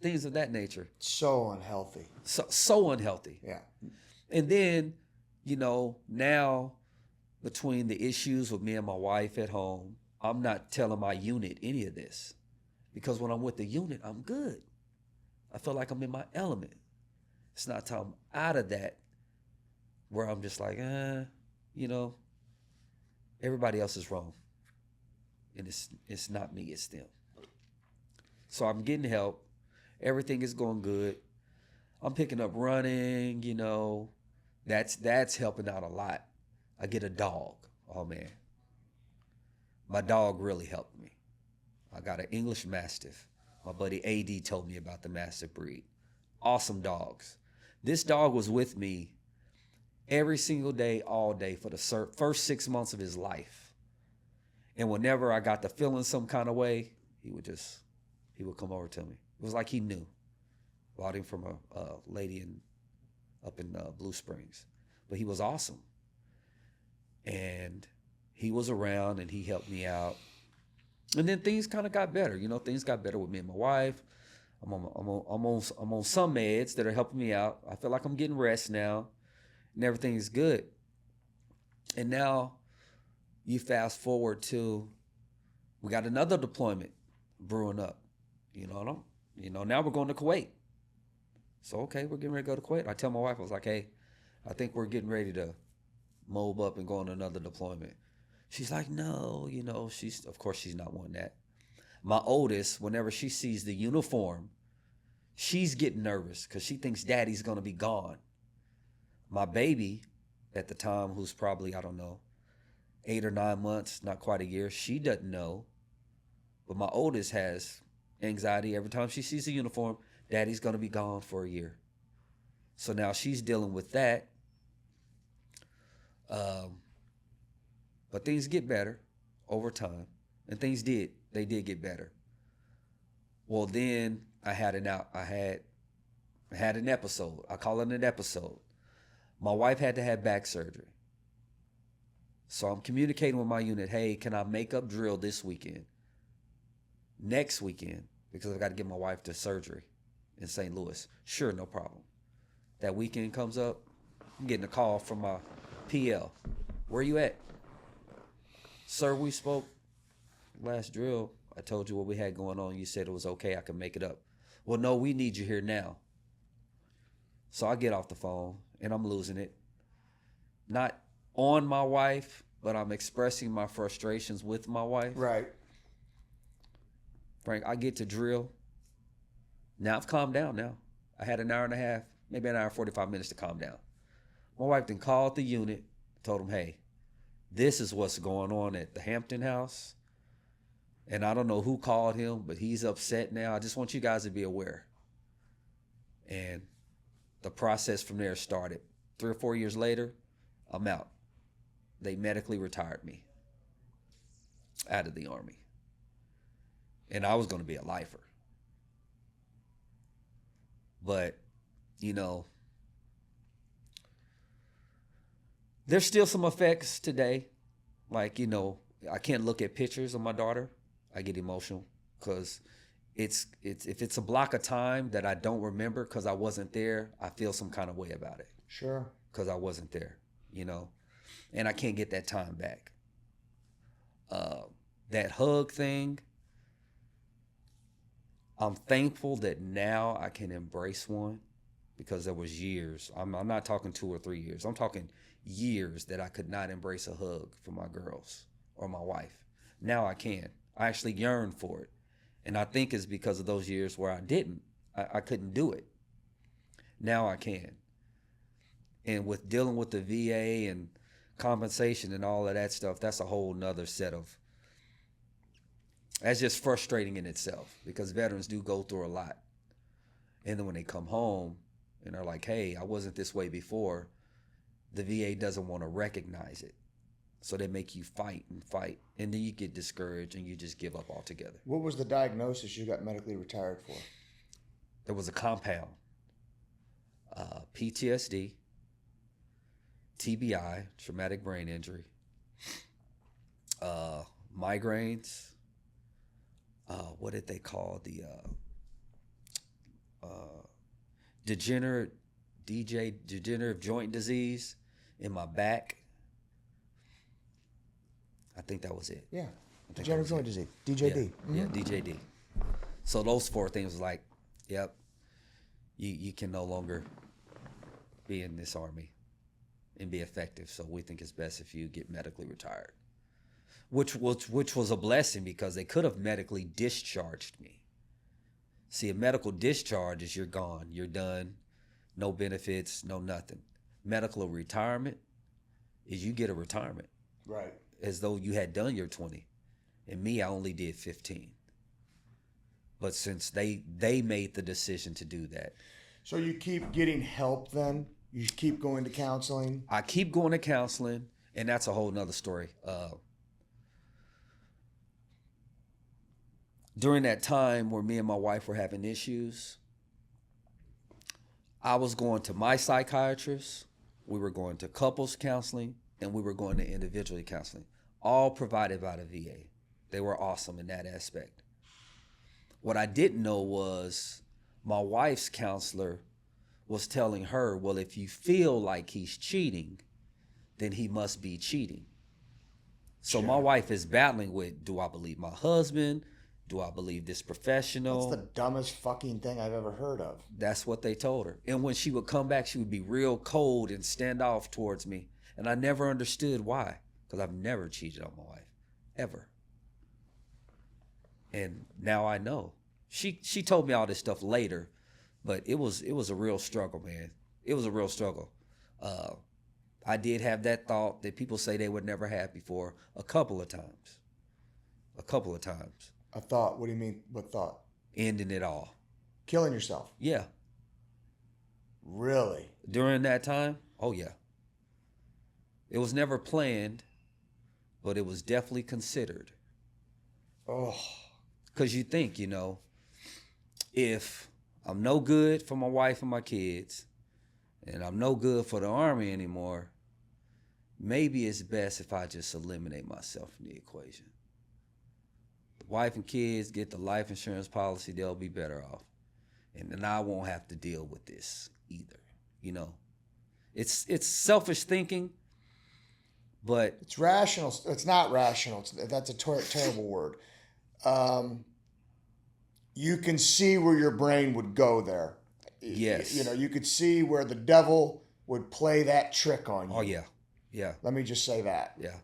things of that nature. So unhealthy. So unhealthy. Yeah. And then, now between the issues with me and my wife at home, I'm not telling my unit any of this. Because when I'm with the unit, I'm good. I feel like I'm in my element. It's not till I'm out of that where I'm just like, everybody else is wrong. And it's not me, it's them. So I'm getting help. Everything is going good. I'm picking up running, That's helping out a lot. I get a dog. Oh man. My dog really helped me. I got an English Mastiff. My buddy AD told me about the Mastiff breed. Awesome dogs. This dog was with me every single day, all day for the first 6 months of his life. And whenever I got to feeling some kind of way, he would come over to me. It was like he knew. Bought him from a lady up in Blue Springs. But he was awesome. And he was around and he helped me out. And then things kind of got better. Things got better with me and my wife. I'm on some meds that are helping me out. I feel like I'm getting rest now. And everything is good. And now you fast forward to, we got another deployment brewing up. Now we're going to Kuwait. So, okay, we're getting ready to go to Kuwait. I tell my wife, I was like, hey, I think we're getting ready to mob up and go on another deployment. She's like, no, of course she's not wanting that. My oldest, whenever she sees the uniform, she's getting nervous because she thinks daddy's going to be gone. My baby at the time, who's probably, 8 or 9 months, not quite a year, she doesn't know. But my oldest has anxiety every time she sees the uniform. Daddy's going to be gone for a year. So now she's dealing with that. But things get better over time. And they did get better. Well, then I had an episode. I call it an episode. My wife had to have back surgery. So I'm communicating with my unit, hey, can I make up drill this weekend? Next weekend, because I've got to get my wife to surgery in St. Louis. Sure, no problem. That weekend comes up, I'm getting a call from my PL. Where you at? Sir, we spoke last drill. I told you what we had going on. You said it was okay. I could make it up. Well, no, we need you here now. So I get off the phone and I'm losing it. Not on my wife, but I'm expressing my frustrations with my wife. Right. Frank, I get to drill. Now I've calmed down now. I had an hour and a half, maybe an hour and 45 minutes to calm down. My wife then called the unit, told them, hey, this is what's going on at the Hampton house. And I don't know who called him, but he's upset now. I just want you guys to be aware. And the process from there started. 3 or 4 years later, I'm out. They medically retired me out of the Army. And I was going to be a lifer. But, there's still some effects today. Like, I can't look at pictures of my daughter. I get emotional because if it's a block of time that I don't remember because I wasn't there, I feel some kind of way about it. Sure. Because I wasn't there, and I can't get that time back. That hug thing, I'm thankful that now I can embrace one because there was years. I'm not talking 2 or 3 years. I'm talking years that I could not embrace a hug from my girls or my wife. Now I can. I actually yearn for it. And I think it's because of those years where I didn't. I couldn't do it. Now I can. And with dealing with the VA and compensation and all of that stuff, that's a whole nother set of, that's just frustrating in itself because veterans do go through a lot. And then when they come home and they're like, hey, I wasn't this way before, the VA doesn't want to recognize it. So they make you fight and fight. And then you get discouraged and you just give up altogether. What was the diagnosis you got medically retired for? There was a compound. PTSD, TBI, traumatic brain injury, migraines, what did they call degenerative joint disease in my back. I think that was it. Yeah. Degenerative joint disease. DJD. Yeah, DJD. So those 4 things was like, yep, you can no longer be in this Army and be effective. So we think it's best if you get medically retired. Which was a blessing because they could have medically discharged me. See, a medical discharge is you're gone, you're done, no benefits, no nothing. Medical retirement is you get a retirement. Right. As though you had done your 20. And me, I only did 15. But since they made the decision to do that. So you keep getting help then? You keep going to counseling? I keep going to counseling, and that's a whole nother story. During that time where me and my wife were having issues, I was going to my psychiatrist, we were going to couples counseling, and we were going to individual counseling, all provided by the VA. They were awesome in that aspect. What I didn't know was my wife's counselor was telling her, well, if you feel like he's cheating, then he must be cheating. So my wife is battling with, do I believe my husband? Do I believe this professional? That's the dumbest fucking thing I've ever heard of. That's what they told her. And when she would come back, she would be real cold and stand off towards me. And I never understood why, because I've never cheated on my wife, ever. And now I know. She told me all this stuff later, but it was a real struggle, man. It was a real struggle. I did have that thought that people say they would never have before a couple of times. A couple of times. A thought? What do you mean? What thought? Ending it all. Killing yourself? Yeah. Really? During that time? Oh, yeah. It was never planned, but it was definitely considered. Oh. Because you think, if I'm no good for my wife and my kids, and I'm no good for the Army anymore, maybe it's best if I just eliminate myself from the equation. The wife and kids get the life insurance policy, they'll be better off. And then I won't have to deal with this either, It's selfish thinking, but... It's rational. It's not rational. That's a terrible word. You can see where your brain would go there. Yes. You could see where the devil would play that trick on you. Oh, yeah. Yeah. Let me just say that. Yeah.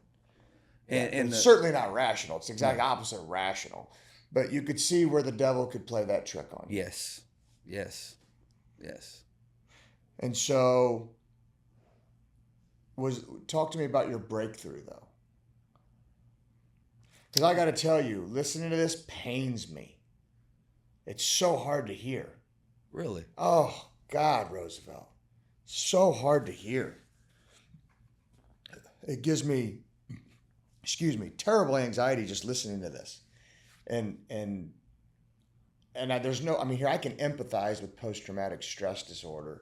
And it's certainly not rational. It's the exact opposite of rational. But you could see where the devil could play that trick on you. Yes. Yes. Yes. And so, talk to me about your breakthrough, though. Because I got to tell you, listening to this pains me. It's so hard to hear. Really? Oh, God, Roosevelt. So hard to hear. It gives me, terrible anxiety just listening to this. And here I can empathize with post-traumatic stress disorder.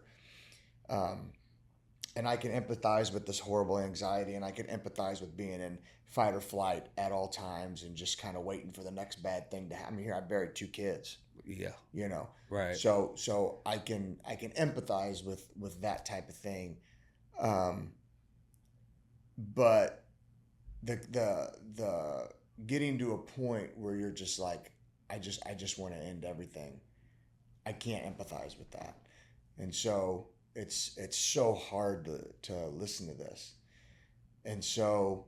And I can empathize with this horrible anxiety, and I can empathize with being in fight or flight at all times and just kind of waiting for the next bad thing to happen. Here I buried 2 kids. Yeah. Right. So I can empathize with that type of thing. But the getting to a point where you're just like, I just want to end everything. I can't empathize with that. And so it's so hard to listen to this. And so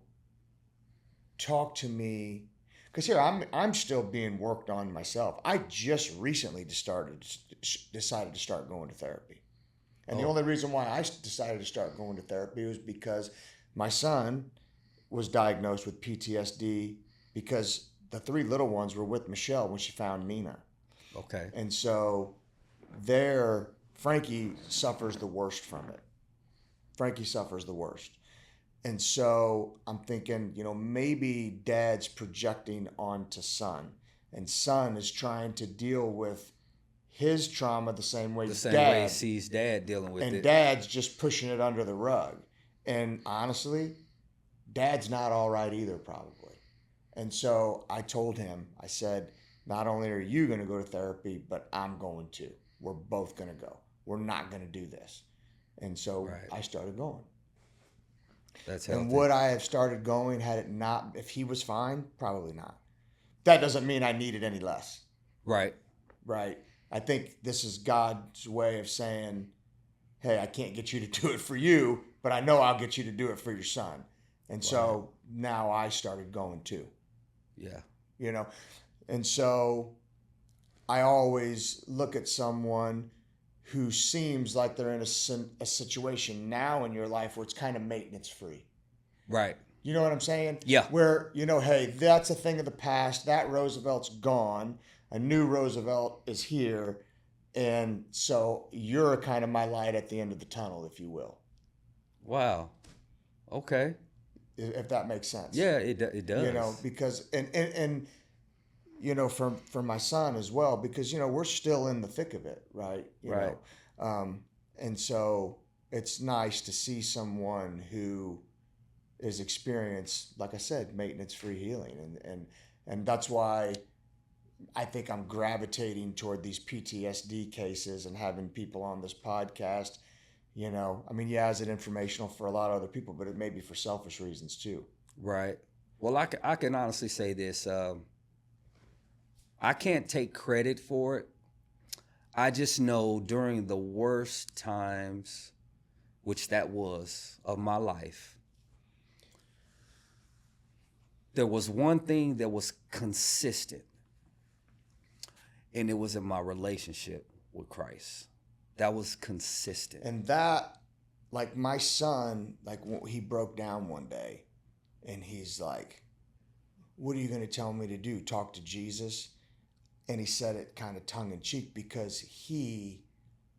talk to me, because here I'm still being worked on myself. I just recently decided to start going to therapy. And the only reason why I decided to start going to therapy was because my son was diagnosed with PTSD because the 3 little ones were with Michelle when she found Nina. Okay. And so Frankie suffers the worst from it. Frankie suffers the worst. And so I'm thinking, maybe dad's projecting onto son, and son is trying to deal with his trauma the same way way he sees dad dealing with it. And dad's just pushing it under the rug. And honestly, dad's not all right either, probably. And so I told him, I said, not only are you going to go to therapy, but I'm going to. we're both going to go. We're not going to do this. And so I started going. That's healthy. And would I have started going had it not, if he was fine? Probably not. That doesn't mean I needed any less. Right. Right. I think this is God's way of saying, hey, I can't get you to do it for you, but I know I'll get you to do it for your son. And so now I started going too. Yeah. You know, and so I always look at someone who seems like they're in a situation now in your life where it's kind of maintenance free. Right. You know what I'm saying? Yeah. Where, you know, hey, that's a thing of the past. That Roosevelt's gone. A new Roosevelt is here. And so you're kind of my light at the end of the tunnel, if you will. Wow. Okay. If that makes sense. Yeah, it does. You know, because, and you know, for my son as well, because, you know, we're still in the thick of it, right? You know? And so it's nice to see someone who is experienced, like I said, maintenance-free healing. And that's why I think I'm gravitating toward these PTSD cases and having people on this podcast. You know, I mean, yeah, is it informational for a lot of other people, but it may be for selfish reasons too. Right. Well, I can honestly say this. I can't take credit for it. I just know during the worst times, which that was, of my life, there was one thing that was consistent, and it was in my relationship with Christ. That was consistent. And that, like my son, like he broke down one day and he's like, what are you going to tell me to do? Talk to Jesus? And he said it kind of tongue in cheek because he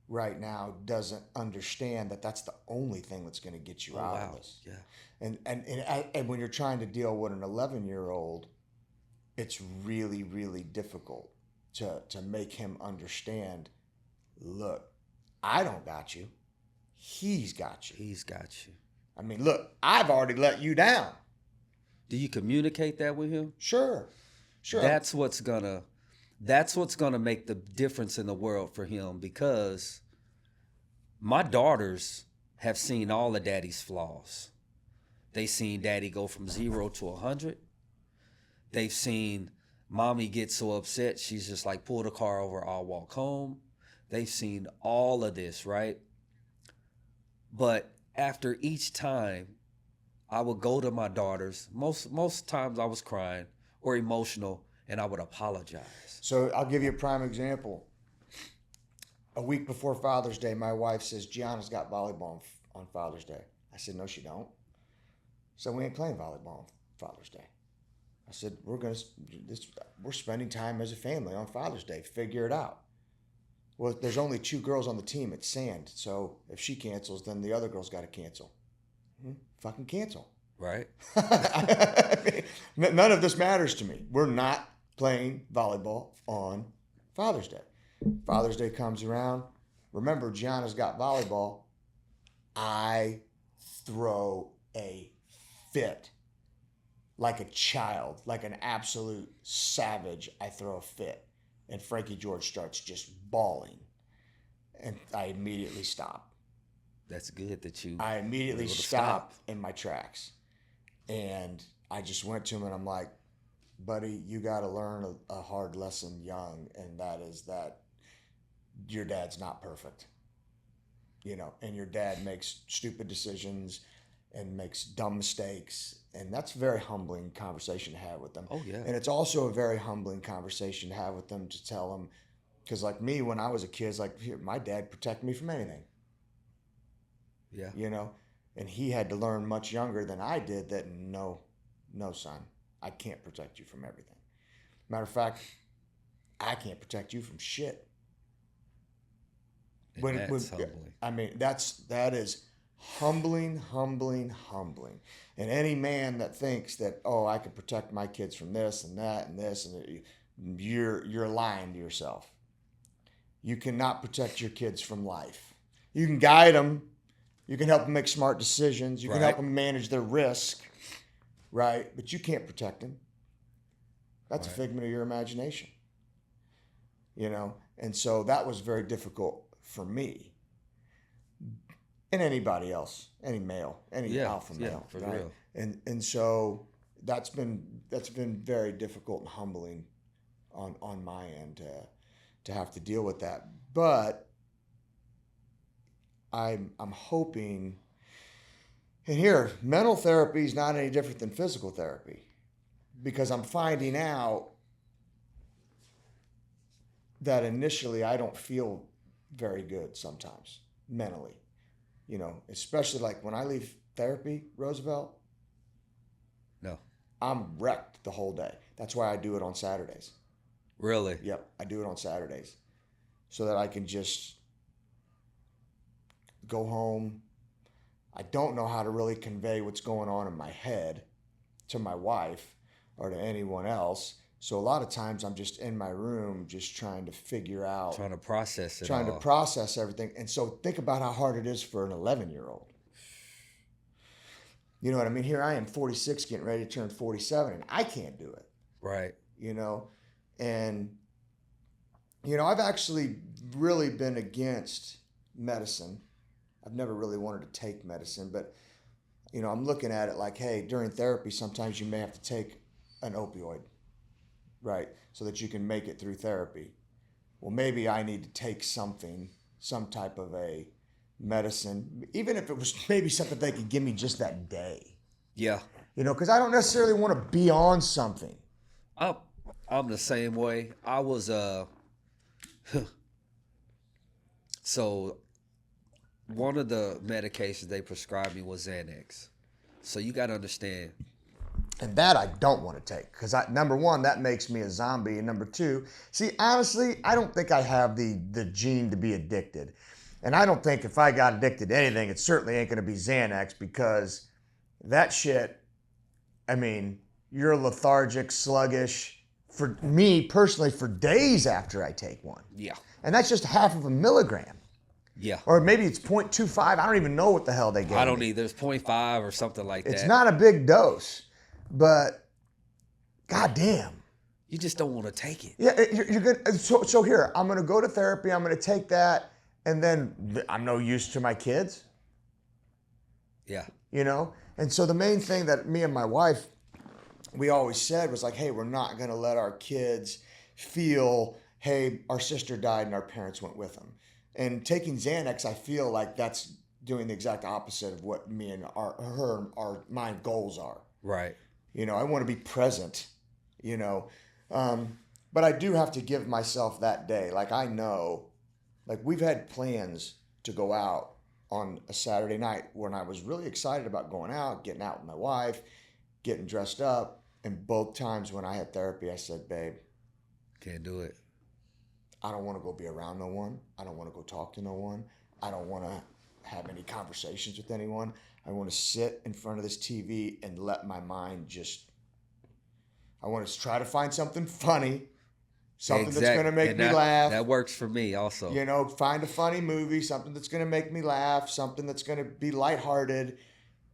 right now doesn't understand that that's the only thing that's going to get you out of this. Yeah. And when you're trying to deal with an 11-year-old, it's really, really difficult to make him understand, look, I don't got you. He's got you. He's got you. I mean, look, I've already let you down. Do you communicate that with him? Sure. That's what's gonna make the difference in the world for him, because my daughters have seen all of daddy's flaws. They've seen daddy go from 0 to 100. They've seen mommy get so upset she's just like, pull the car over, I'll walk home. They've seen all of this, right? But after each time, I would go to my daughters. Most times I was crying or emotional, and I would apologize. So I'll give you a prime example. A week before Father's Day, my wife says, Gianna's got volleyball on Father's Day. I said, no, she don't. So we ain't playing volleyball on Father's Day. I said, we're spending time as a family on Father's Day. Figure it out. Well, there's only 2 girls on the team. It's sand. So if she cancels, then the other girl's got to cancel. Fucking cancel. Right. I mean, none of this matters to me. We're not playing volleyball on Father's Day. Father's Day comes around. Remember, Gianna's got volleyball. I throw a fit. Like a child, like an absolute savage, I throw a fit. And Frankie George starts just bawling. And I immediately stop. That's good that you... I immediately stop in my tracks. And I just went to him and I'm like, buddy, you got to learn a hard lesson young. And that is that your dad's not perfect. You know, and your dad makes stupid decisions and makes dumb mistakes. And that's a very humbling conversation to have with them. Oh, yeah. And it's also a very humbling conversation to have with them, to tell them, because like me, when I was a kid, it's like, my dad protected me from anything. Yeah. You know, and he had to learn much younger than I did that no, son, I can't protect you from everything. Matter of fact, I can't protect you from shit. That's humbling. I mean, that is humbling. And any man that thinks that, oh, I can protect my kids from this and that and this, and you're lying to yourself. You cannot protect your kids from life. You can guide them. You can help them make smart decisions. You can help them manage their risk, right? But you can't protect them. That's a figment of your imagination. You know, And so that was very difficult for me and anybody else, any male, any alpha male, for right? real. And so that's been very difficult and humbling on my end to have to deal with that. But I'm hoping, and here, mental therapy is not any different than physical therapy, because I'm finding out that initially I don't feel very good sometimes mentally, you know, especially like when I leave therapy, Roosevelt, No. I'm wrecked the whole day. That's why I do it on Saturdays. Really? Yep, I do it on Saturdays so that I can just go home. I don't know how to really convey what's going on in my head to my wife or to anyone else. So a lot of times I'm just in my room just trying to figure out, Trying to process it trying all. to process everything. And so think about how hard it is for an 11-year-old. You know what I mean? Here I am, 46, getting ready to turn 47, and I can't do it. Right. You know? And, you know, I've actually really been against medicine. I've never really wanted to take medicine, but, you know, I'm looking at it like, hey, during therapy, sometimes you may have to take an opioid, right? So that you can make it through therapy. Well, maybe I need to take something, some type of a medicine, even if it was maybe something they could give me just that day. Yeah. You know, because I don't necessarily want to be on something. I'm the same way. I was so one of the medications they prescribed me was Xanax. So you got to understand. And that I don't want to take because number one, that makes me a zombie. And number two, see, honestly, I don't think I have the gene to be addicted. And I don't think if I got addicted to anything, it certainly ain't going to be Xanax because that shit, I mean, you're lethargic, sluggish, for me personally, for days after I take one. Yeah. And that's just half of a milligram. Yeah. Or maybe it's 0.25. I don't even know what the hell they gave I don't me. either. It's 0.5 or something like that. It's not a big dose, but goddamn. You just don't want to take it. Yeah, you're good. So here, I'm going to go to therapy. I'm going to take that. And then I'm no use to my kids. Yeah. You know? And so the main thing that me and my wife, we always said was like, hey, we're not going to let our kids feel, hey, our sister died and our parents went with them. And taking Xanax, I feel like that's doing the exact opposite of what me and my goals are. Right. You know, I want to be present, you know. But I do have to give myself that day. Like I know, like we've had plans to go out on a Saturday night when I was really excited about going out, getting out with my wife, getting dressed up. And both times when I had therapy, I said, babe, can't do it. I don't want to go be around no one. I don't want to go talk to no one. I don't want to have any conversations with anyone. I want to sit in front of this TV and let my mind I want to try to find something funny, something that's going to make me laugh. That works for me also. You know, find a funny movie, something that's going to make me laugh, something that's going to be lighthearted.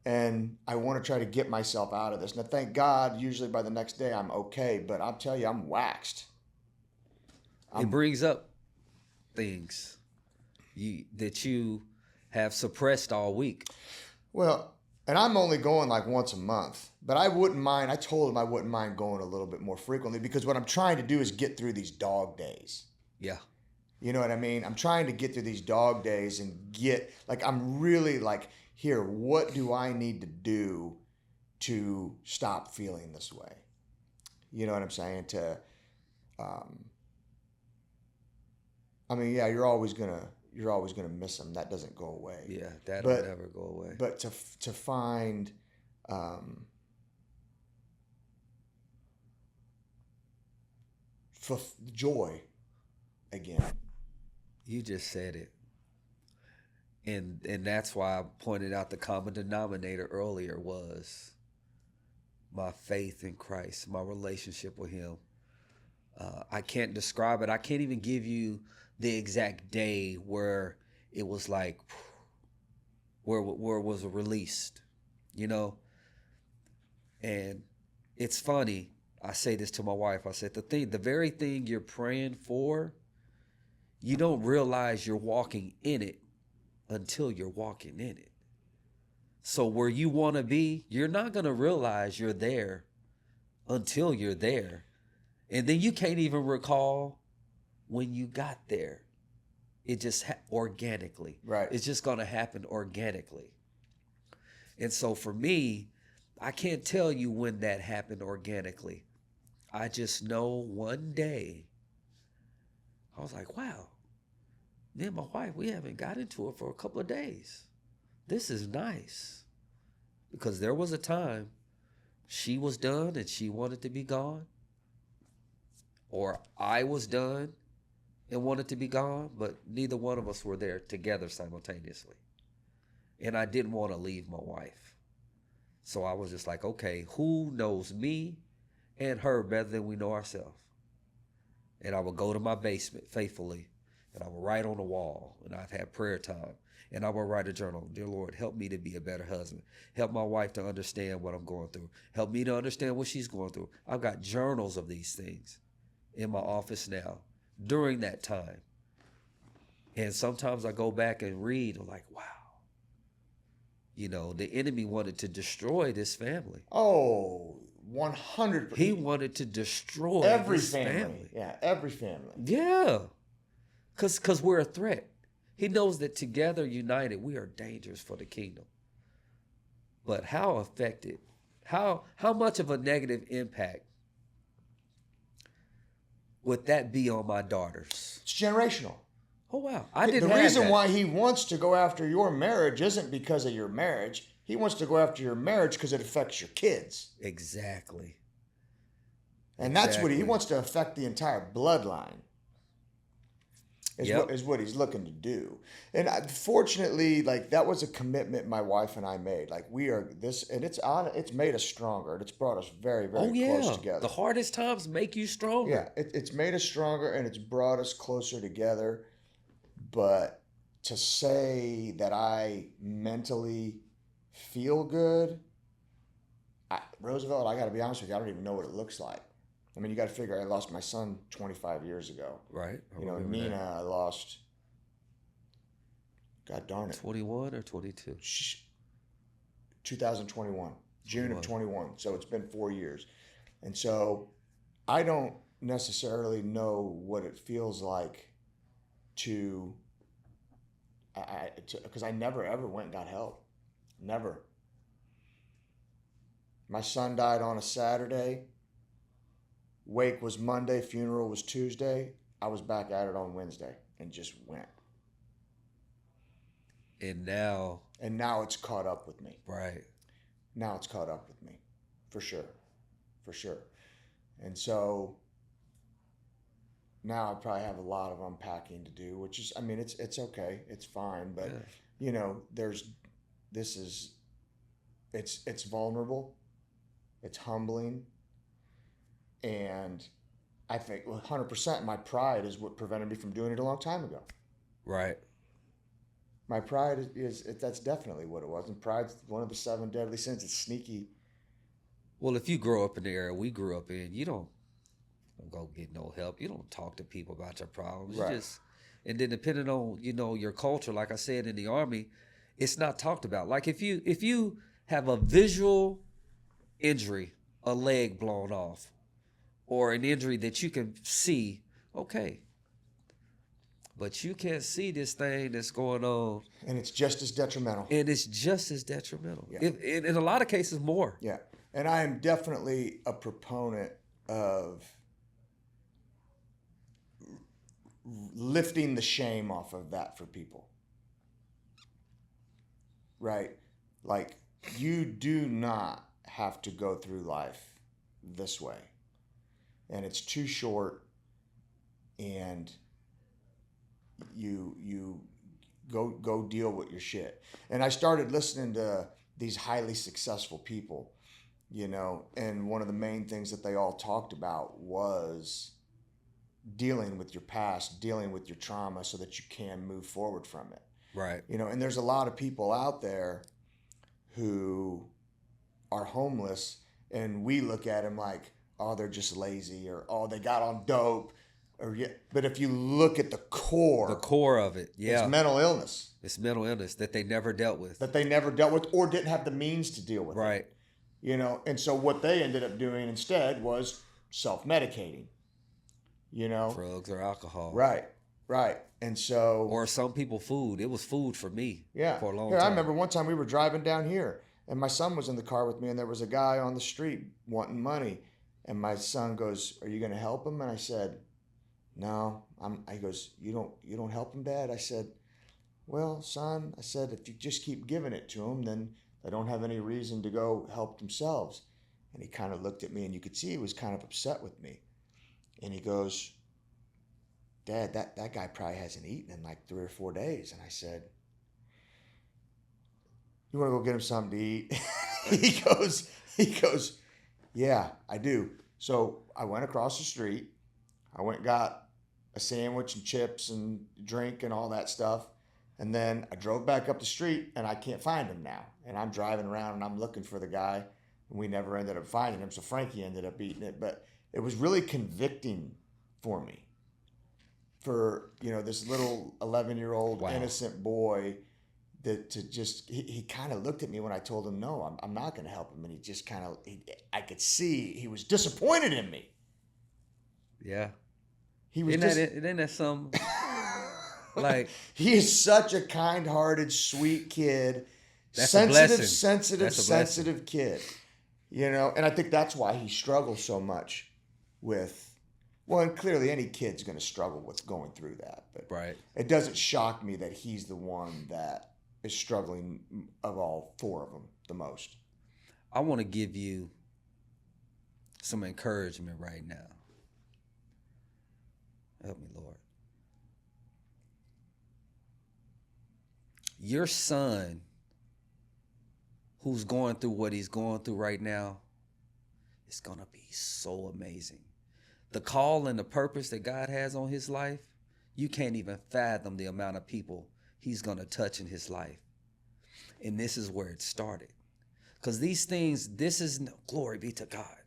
And I want to try to get myself out of this. Now, thank God, usually by the next day I'm okay, but I'll tell you, I'm waxed. It brings up things that you have suppressed all week. Well, and I'm only going like once a month, but I wouldn't mind. I told him I wouldn't mind going a little bit more frequently because what I'm trying to do is get through these dog days. Yeah. You know what I mean? I'm trying to get through these dog days and I'm really like, here, what do I need to do to stop feeling this way? You know what I'm saying? Yeah, you're always gonna miss them. That doesn't go away. Yeah, that'll never go away. But to find joy again. You just said it. And that's why I pointed out the common denominator earlier was my faith in Christ, my relationship with him. I can't describe it. I can't even give you the exact day where it was like, where it was released, you know? And it's funny. I say this to my wife. I said, the very thing you're praying for you don't realize you're walking in it until you're walking in it. So where you want to be, you're not going to realize you're there until you're there. And then you can't even recall when you got there. It just organically. Right. It's just going to happen organically. And so for me, I can't tell you when that happened organically. I just know one day, I was like, wow, me and my wife, we haven't got into it for a couple of days. This is nice. Because there was a time she was done and she wanted to be gone. Or I was done and wanted to be gone, but neither one of us were there together simultaneously. And I didn't want to leave my wife. So I was just like, okay, who knows me and her better than we know ourselves? And I would go to my basement faithfully, and I would write on the wall, and I've had prayer time, and I would write a journal. Dear Lord, help me to be a better husband. Help my wife to understand what I'm going through. Help me to understand what she's going through. I've got journals of these things in my office now during that time. And sometimes I go back and read, I'm like, wow. You know, the enemy wanted to destroy this family. Oh, 100%. He wanted to destroy every this family. Yeah, every family. Yeah. Because we're a threat. He knows that together, united, we are dangerous for the kingdom. But how affected, how much of a negative impact would that be on my daughters? It's generational. Oh, wow. The reason why he wants to go after your marriage isn't because of your marriage. He wants to go after your marriage because it affects your kids. Exactly. And that's what he wants to affect the entire bloodline. Is what he's looking to do. And fortunately, like, that was a commitment my wife and I made. Like, we are this, and it's made us stronger. It's brought us very, very close together. The hardest times make you stronger. Yeah, it's made us stronger, and it's brought us closer together. But to say that I mentally feel good, Roosevelt, I got to be honest with you, I don't even know what it looks like. I mean, you got to figure I lost my son 25 years ago. Right. You know, Nina, I lost, God darn it. 21 or 22? 2021, June of 21. So it's been 4 years. And so I don't necessarily know what it feels like because I never ever went and got help. Never. My son died on a Saturday. Wake was Monday, funeral was Tuesday. I was back at it on Wednesday and just went. And now it's caught up with me. Right. Now it's caught up with me. For sure. And so now I probably have a lot of unpacking to do, which is, I mean, it's okay. It's fine. But, you know, it's vulnerable. It's humbling. And I think 100% my pride is what prevented me from doing it a long time ago. Right. My pride that's definitely what it was. And pride's one of the 7 deadly sins. It's sneaky. Well, if you grow up in the era we grew up in, you don't go get no help. You don't talk to people about your problems. Right. You just, and then depending on, you know, your culture, like I said, in the Army, it's not talked about. Like if you have a visual injury, a leg blown off, or an injury that you can see, okay. But you can't see this thing that's going on. And it's just as detrimental. And it's just as detrimental. Yeah. In a lot of cases, more. Yeah. And I am definitely a proponent of lifting the shame off of that for people. Right? Like, you do not have to go through life this way. And it's too short, and you go deal with your shit. And I started listening to these highly successful people, you know, and one of the main things that they all talked about was dealing with your past, dealing with your trauma so that you can move forward from it. Right. You know, and there's a lot of people out there who are homeless, and we look at them like, oh, they're just lazy, or oh, they got on dope, or yeah, but if you look at the core of it, yeah, it's mental illness it's mental illness that they never dealt with, or didn't have the means to deal with right? it. You know, and so what they ended up doing instead was self-medicating. You know, Drugs or alcohol, right, right, and so or some people food. It was food for me, yeah. for a long Here, time. I remember one time we were driving down here, and my son was in the car with me, and there was a guy on the street wanting money, and my son goes, "Are you going to help him?" And I said, "No." He goes, "You don't help him, Dad?" I said, "Well, son," I said, "if you just keep giving it to him, then they don't have any reason to go help themselves." And he kind of looked at me, and you could see he was kind of upset with me. And he goes, "Dad, that guy probably hasn't eaten in like 3 or 4 days." And I said, "You want to go get him something to eat?" he goes, "Yeah, I do." So I went across the street. I went and got a sandwich and chips and drink and all that stuff. And then I drove back up the street, and I can't find him now. And I'm driving around, and I'm looking for the guy, and we never ended up finding him. So Frankie ended up eating it. But it was really convicting for me, for, you know, this little 11-year-old Wow. innocent boy, that to just, he kind of looked at me when I told him, no, I'm not going to help him. And he just kind of, I could see he was disappointed in me. Yeah. He was Isn't that some, like, he is such a kind-hearted, sweet kid. That's a blessing. Sensitive kid. You know, and I think that's why he struggles so much with, well, and clearly any kid's going to struggle with going through that. But right. It doesn't shock me that he's the one that is struggling of all 4 of them the most. I want to give you some encouragement right now. Help me, Lord. Your son, who's going through what he's going through right now, is going to be so amazing. The call and the purpose that God has on his life, you can't even fathom the amount of people he's going to touch in his life. And this is where it started. Because these things, glory be to God.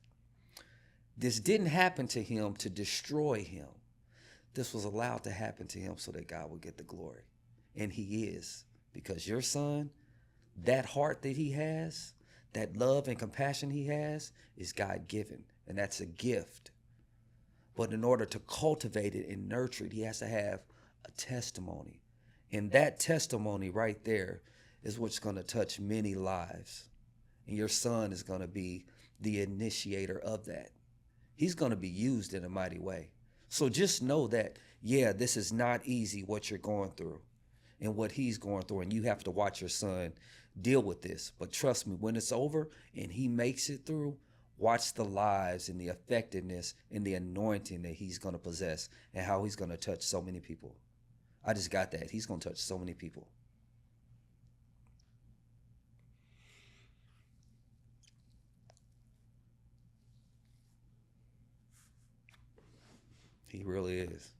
This didn't happen to him to destroy him. This was allowed to happen to him so that God would get the glory. And he is. Because your son, that heart that he has, that love and compassion he has, is God-given. And that's a gift. But in order to cultivate it and nurture it, he has to have a testimony. And that testimony right there is what's going to touch many lives. And your son is going to be the initiator of that. He's going to be used in a mighty way. So just know that, yeah, this is not easy what you're going through and what he's going through. And you have to watch your son deal with this. But trust me, when it's over and he makes it through, watch the lives and the effectiveness and the anointing that he's going to possess and how he's going to touch so many people. I just got that. He's going to touch so many people. He really is.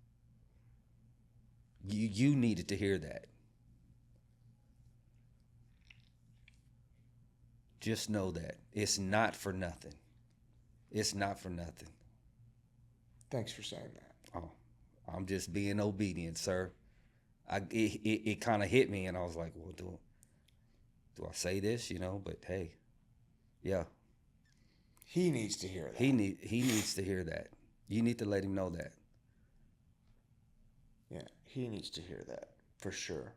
You needed to hear that. Just know that. It's not for nothing. It's not for nothing. Thanks for saying that. Oh, I'm just being obedient, sir. It kind of hit me, and I was like, well, do I say this, you know? But hey, yeah. He needs to hear that. He needs to hear that. You need to let him know that. Yeah, he needs to hear that for sure.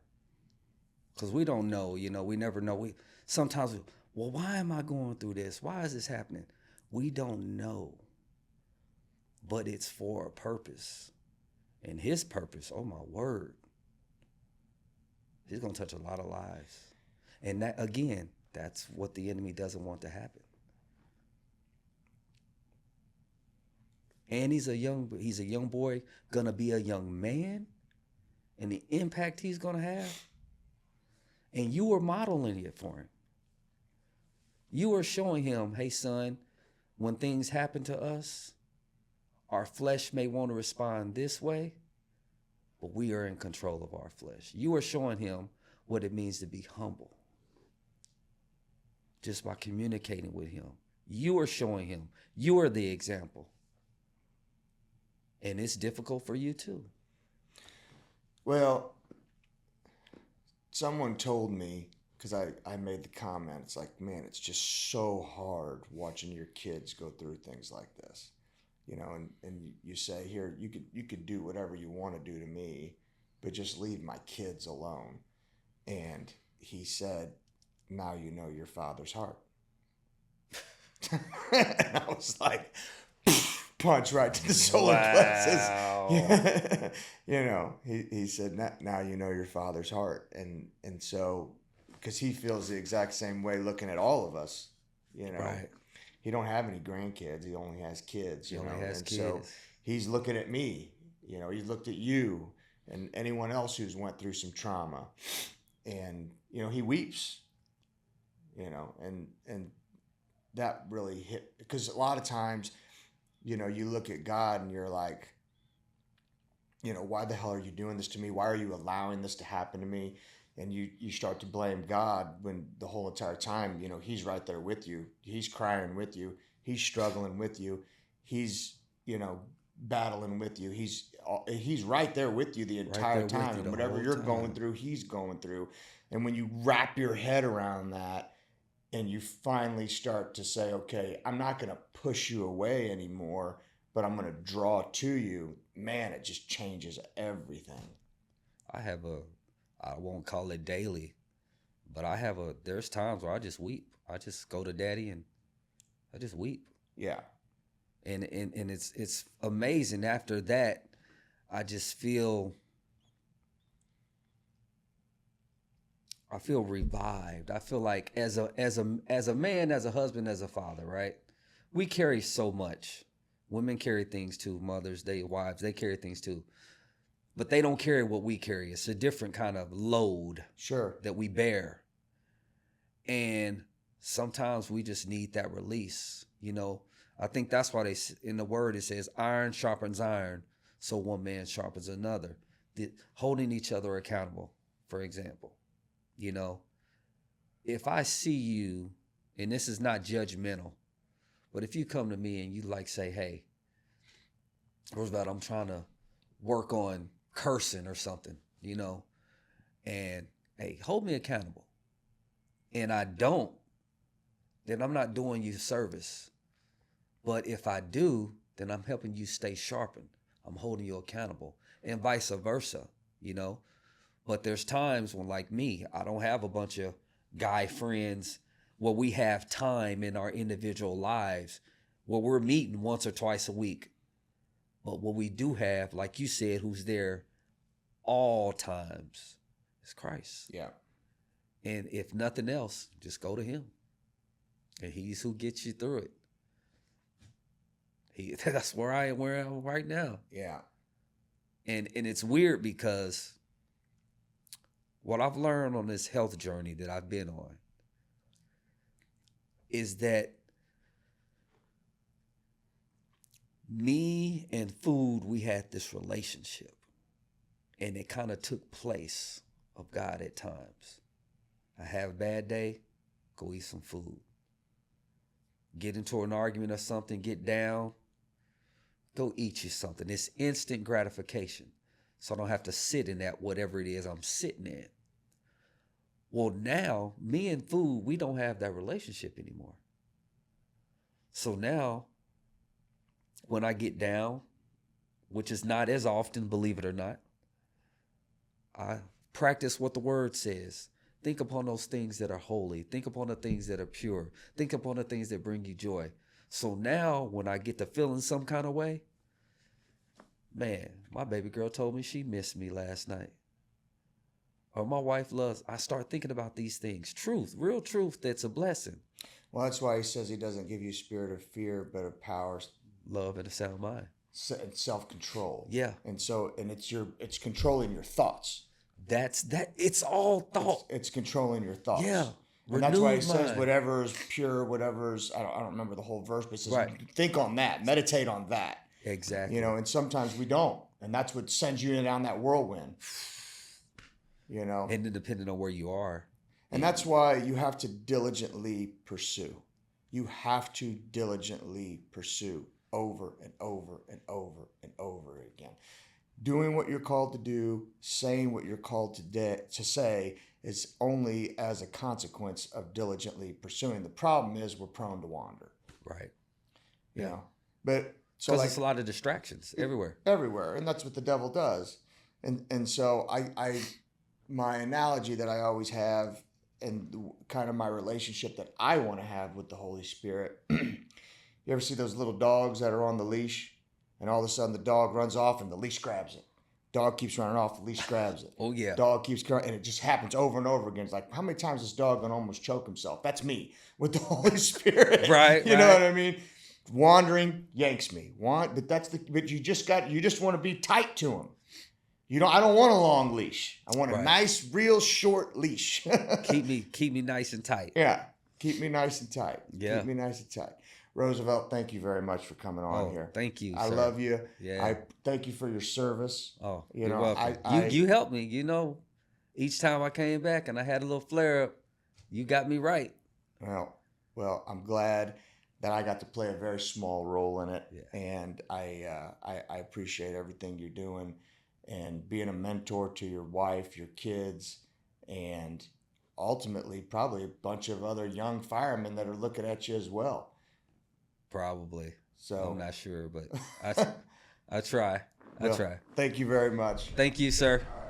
Because we don't know, you know, we never know. Sometimes, well, why am I going through this? Why is this happening? We don't know. But it's for a purpose. And his purpose, oh my word, he's going to touch a lot of lives. And that, again, that's what the enemy doesn't want to happen. And he's a young boy, gonna be a young man, and the impact he's gonna have. And you are modeling it for him. You are showing him, hey son, when things happen to us, our flesh may want to respond this way, but we are in control of our flesh. You are showing him what it means to be humble. Just by communicating with him. You are showing him. You are the example. And it's difficult for you too. Well, someone told me, because I made the comment, it's like, man, it's just so hard watching your kids go through things like this. You know, and you say, here, you could do whatever you want to do to me, but just leave my kids alone. And he said, now you know your father's heart. And I was like, punch right to the solar plexus. Yeah. You know, he said, now you know your father's heart. And so, because he feels the exact same way looking at all of us, you know. Right. He don't have any grandkids. He only has kids, you know. Has and kids. So he's looking at me, you know, he looked at you and anyone else who's went through some trauma. And, you know, he weeps, you know, and that really hit, because a lot of times, you know, you look at God and you're like, you know, why the hell are you doing this to me? Why are you allowing this to happen to me? And you start to blame God when the whole entire time, you know, he's right there with you. He's crying with you. He's struggling with you. He's, you know, battling with you. He's right there with you the entire time. And whatever you're going through, he's going through. And when you wrap your head around that and you finally start to say, okay, I'm not going to push you away anymore, but I'm going to draw to you, man, it just changes everything. I won't call it daily, but there's times where I just weep. I just go to daddy and I just weep. Yeah. And it's amazing. After that, I just feel revived. I feel like as a man, as a husband, as a father, right? We carry so much. Women carry things too. Mothers, wives, they carry things too. But they don't carry what we carry. It's a different kind of load that we bear. And sometimes we just need that release. You know, I think that's why in the word it says iron sharpens iron, so one man sharpens another. Holding each other accountable, for example. You know, if I see you, and this is not judgmental, but if you come to me and you say, hey, Roosevelt, I'm trying to work on cursing or something, you know, and hey, hold me accountable. And I don't, then I'm not doing you service. But if I do, then I'm helping you stay sharpened. I'm holding you accountable, and vice versa, you know. But there's times when, like me, I don't have a bunch of guy friends where we have time in our individual lives where we're meeting once or twice a week. But what we do have, like you said, who's there all times, is Christ. Yeah. And if nothing else, just go to him. And he's who gets you through it. That's where I am right now. Yeah. And it's weird because what I've learned on this health journey that I've been on is that me and food, we had this relationship, and it kind of took place of God at times. I have a bad day, go eat some food. Get into an argument or something, get down, go eat you something. It's instant gratification. So I don't have to sit in that whatever it is I'm sitting in. Well, now, me and food, we don't have that relationship anymore. So now, when I get down, which is not as often, believe it or not, I practice what the word says. Think upon those things that are holy. Think upon the things that are pure. Think upon the things that bring you joy. So now, when I get to feeling some kind of way, man, my baby girl told me she missed me last night. Or my wife loves, I start thinking about these things. Truth, real truth that's a blessing. Well, that's why he says he doesn't give you a spirit of fear, but of power, love, and a sound mind. And self-control. Yeah. And so, and it's controlling your thoughts. It's all thought. It's controlling your thoughts. Yeah. And that's why he says whatever is pure, whatever's, I don't remember the whole verse, but he says, think on that, meditate on that. Exactly. You know, and sometimes we don't. And that's what sends you down that whirlwind. You know? And then depending on where you are. And that's why you have to diligently pursue. You have to diligently pursue. over and over and over and over again. Doing what you're called to do, saying what you're called to say is only as a consequence of diligently pursuing. The problem is we're prone to wander. Right. You know, but so Because like it's a lot of distractions everywhere. everywhere, and that's what the devil does. And so my analogy that I always have, and kind of my relationship that I want to have with the Holy Spirit. You ever see those little dogs that are on the leash, and all of a sudden the dog runs off and the leash grabs it. Dog keeps running off, the leash grabs it. Oh yeah. Dog keeps going, and it just happens over and over again. It's like, how many times is this dog gonna almost choke himself? That's me with the Holy Spirit. Right. You know what I mean? Wandering yanks me. But you just want to be tight to him. I don't want a long leash. I want a nice, real short leash. keep me nice and tight. Yeah. Keep me nice and tight. Yeah. Keep me nice and tight. Roosevelt, thank you very much for coming on here. Thank you. I sir. love you. Yeah. I thank you for your service. Oh, you're welcome. You helped me. Each time I came back and I had a little flare up, you got me right. Well, I'm glad that I got to play a very small role in it, Yeah. and I appreciate everything you're doing, and being a mentor to your wife, your kids, and ultimately probably a bunch of other young firemen that are looking at you as well. Probably. So I'm not sure, but I try. I try. Thank you very much. Thank you, sir.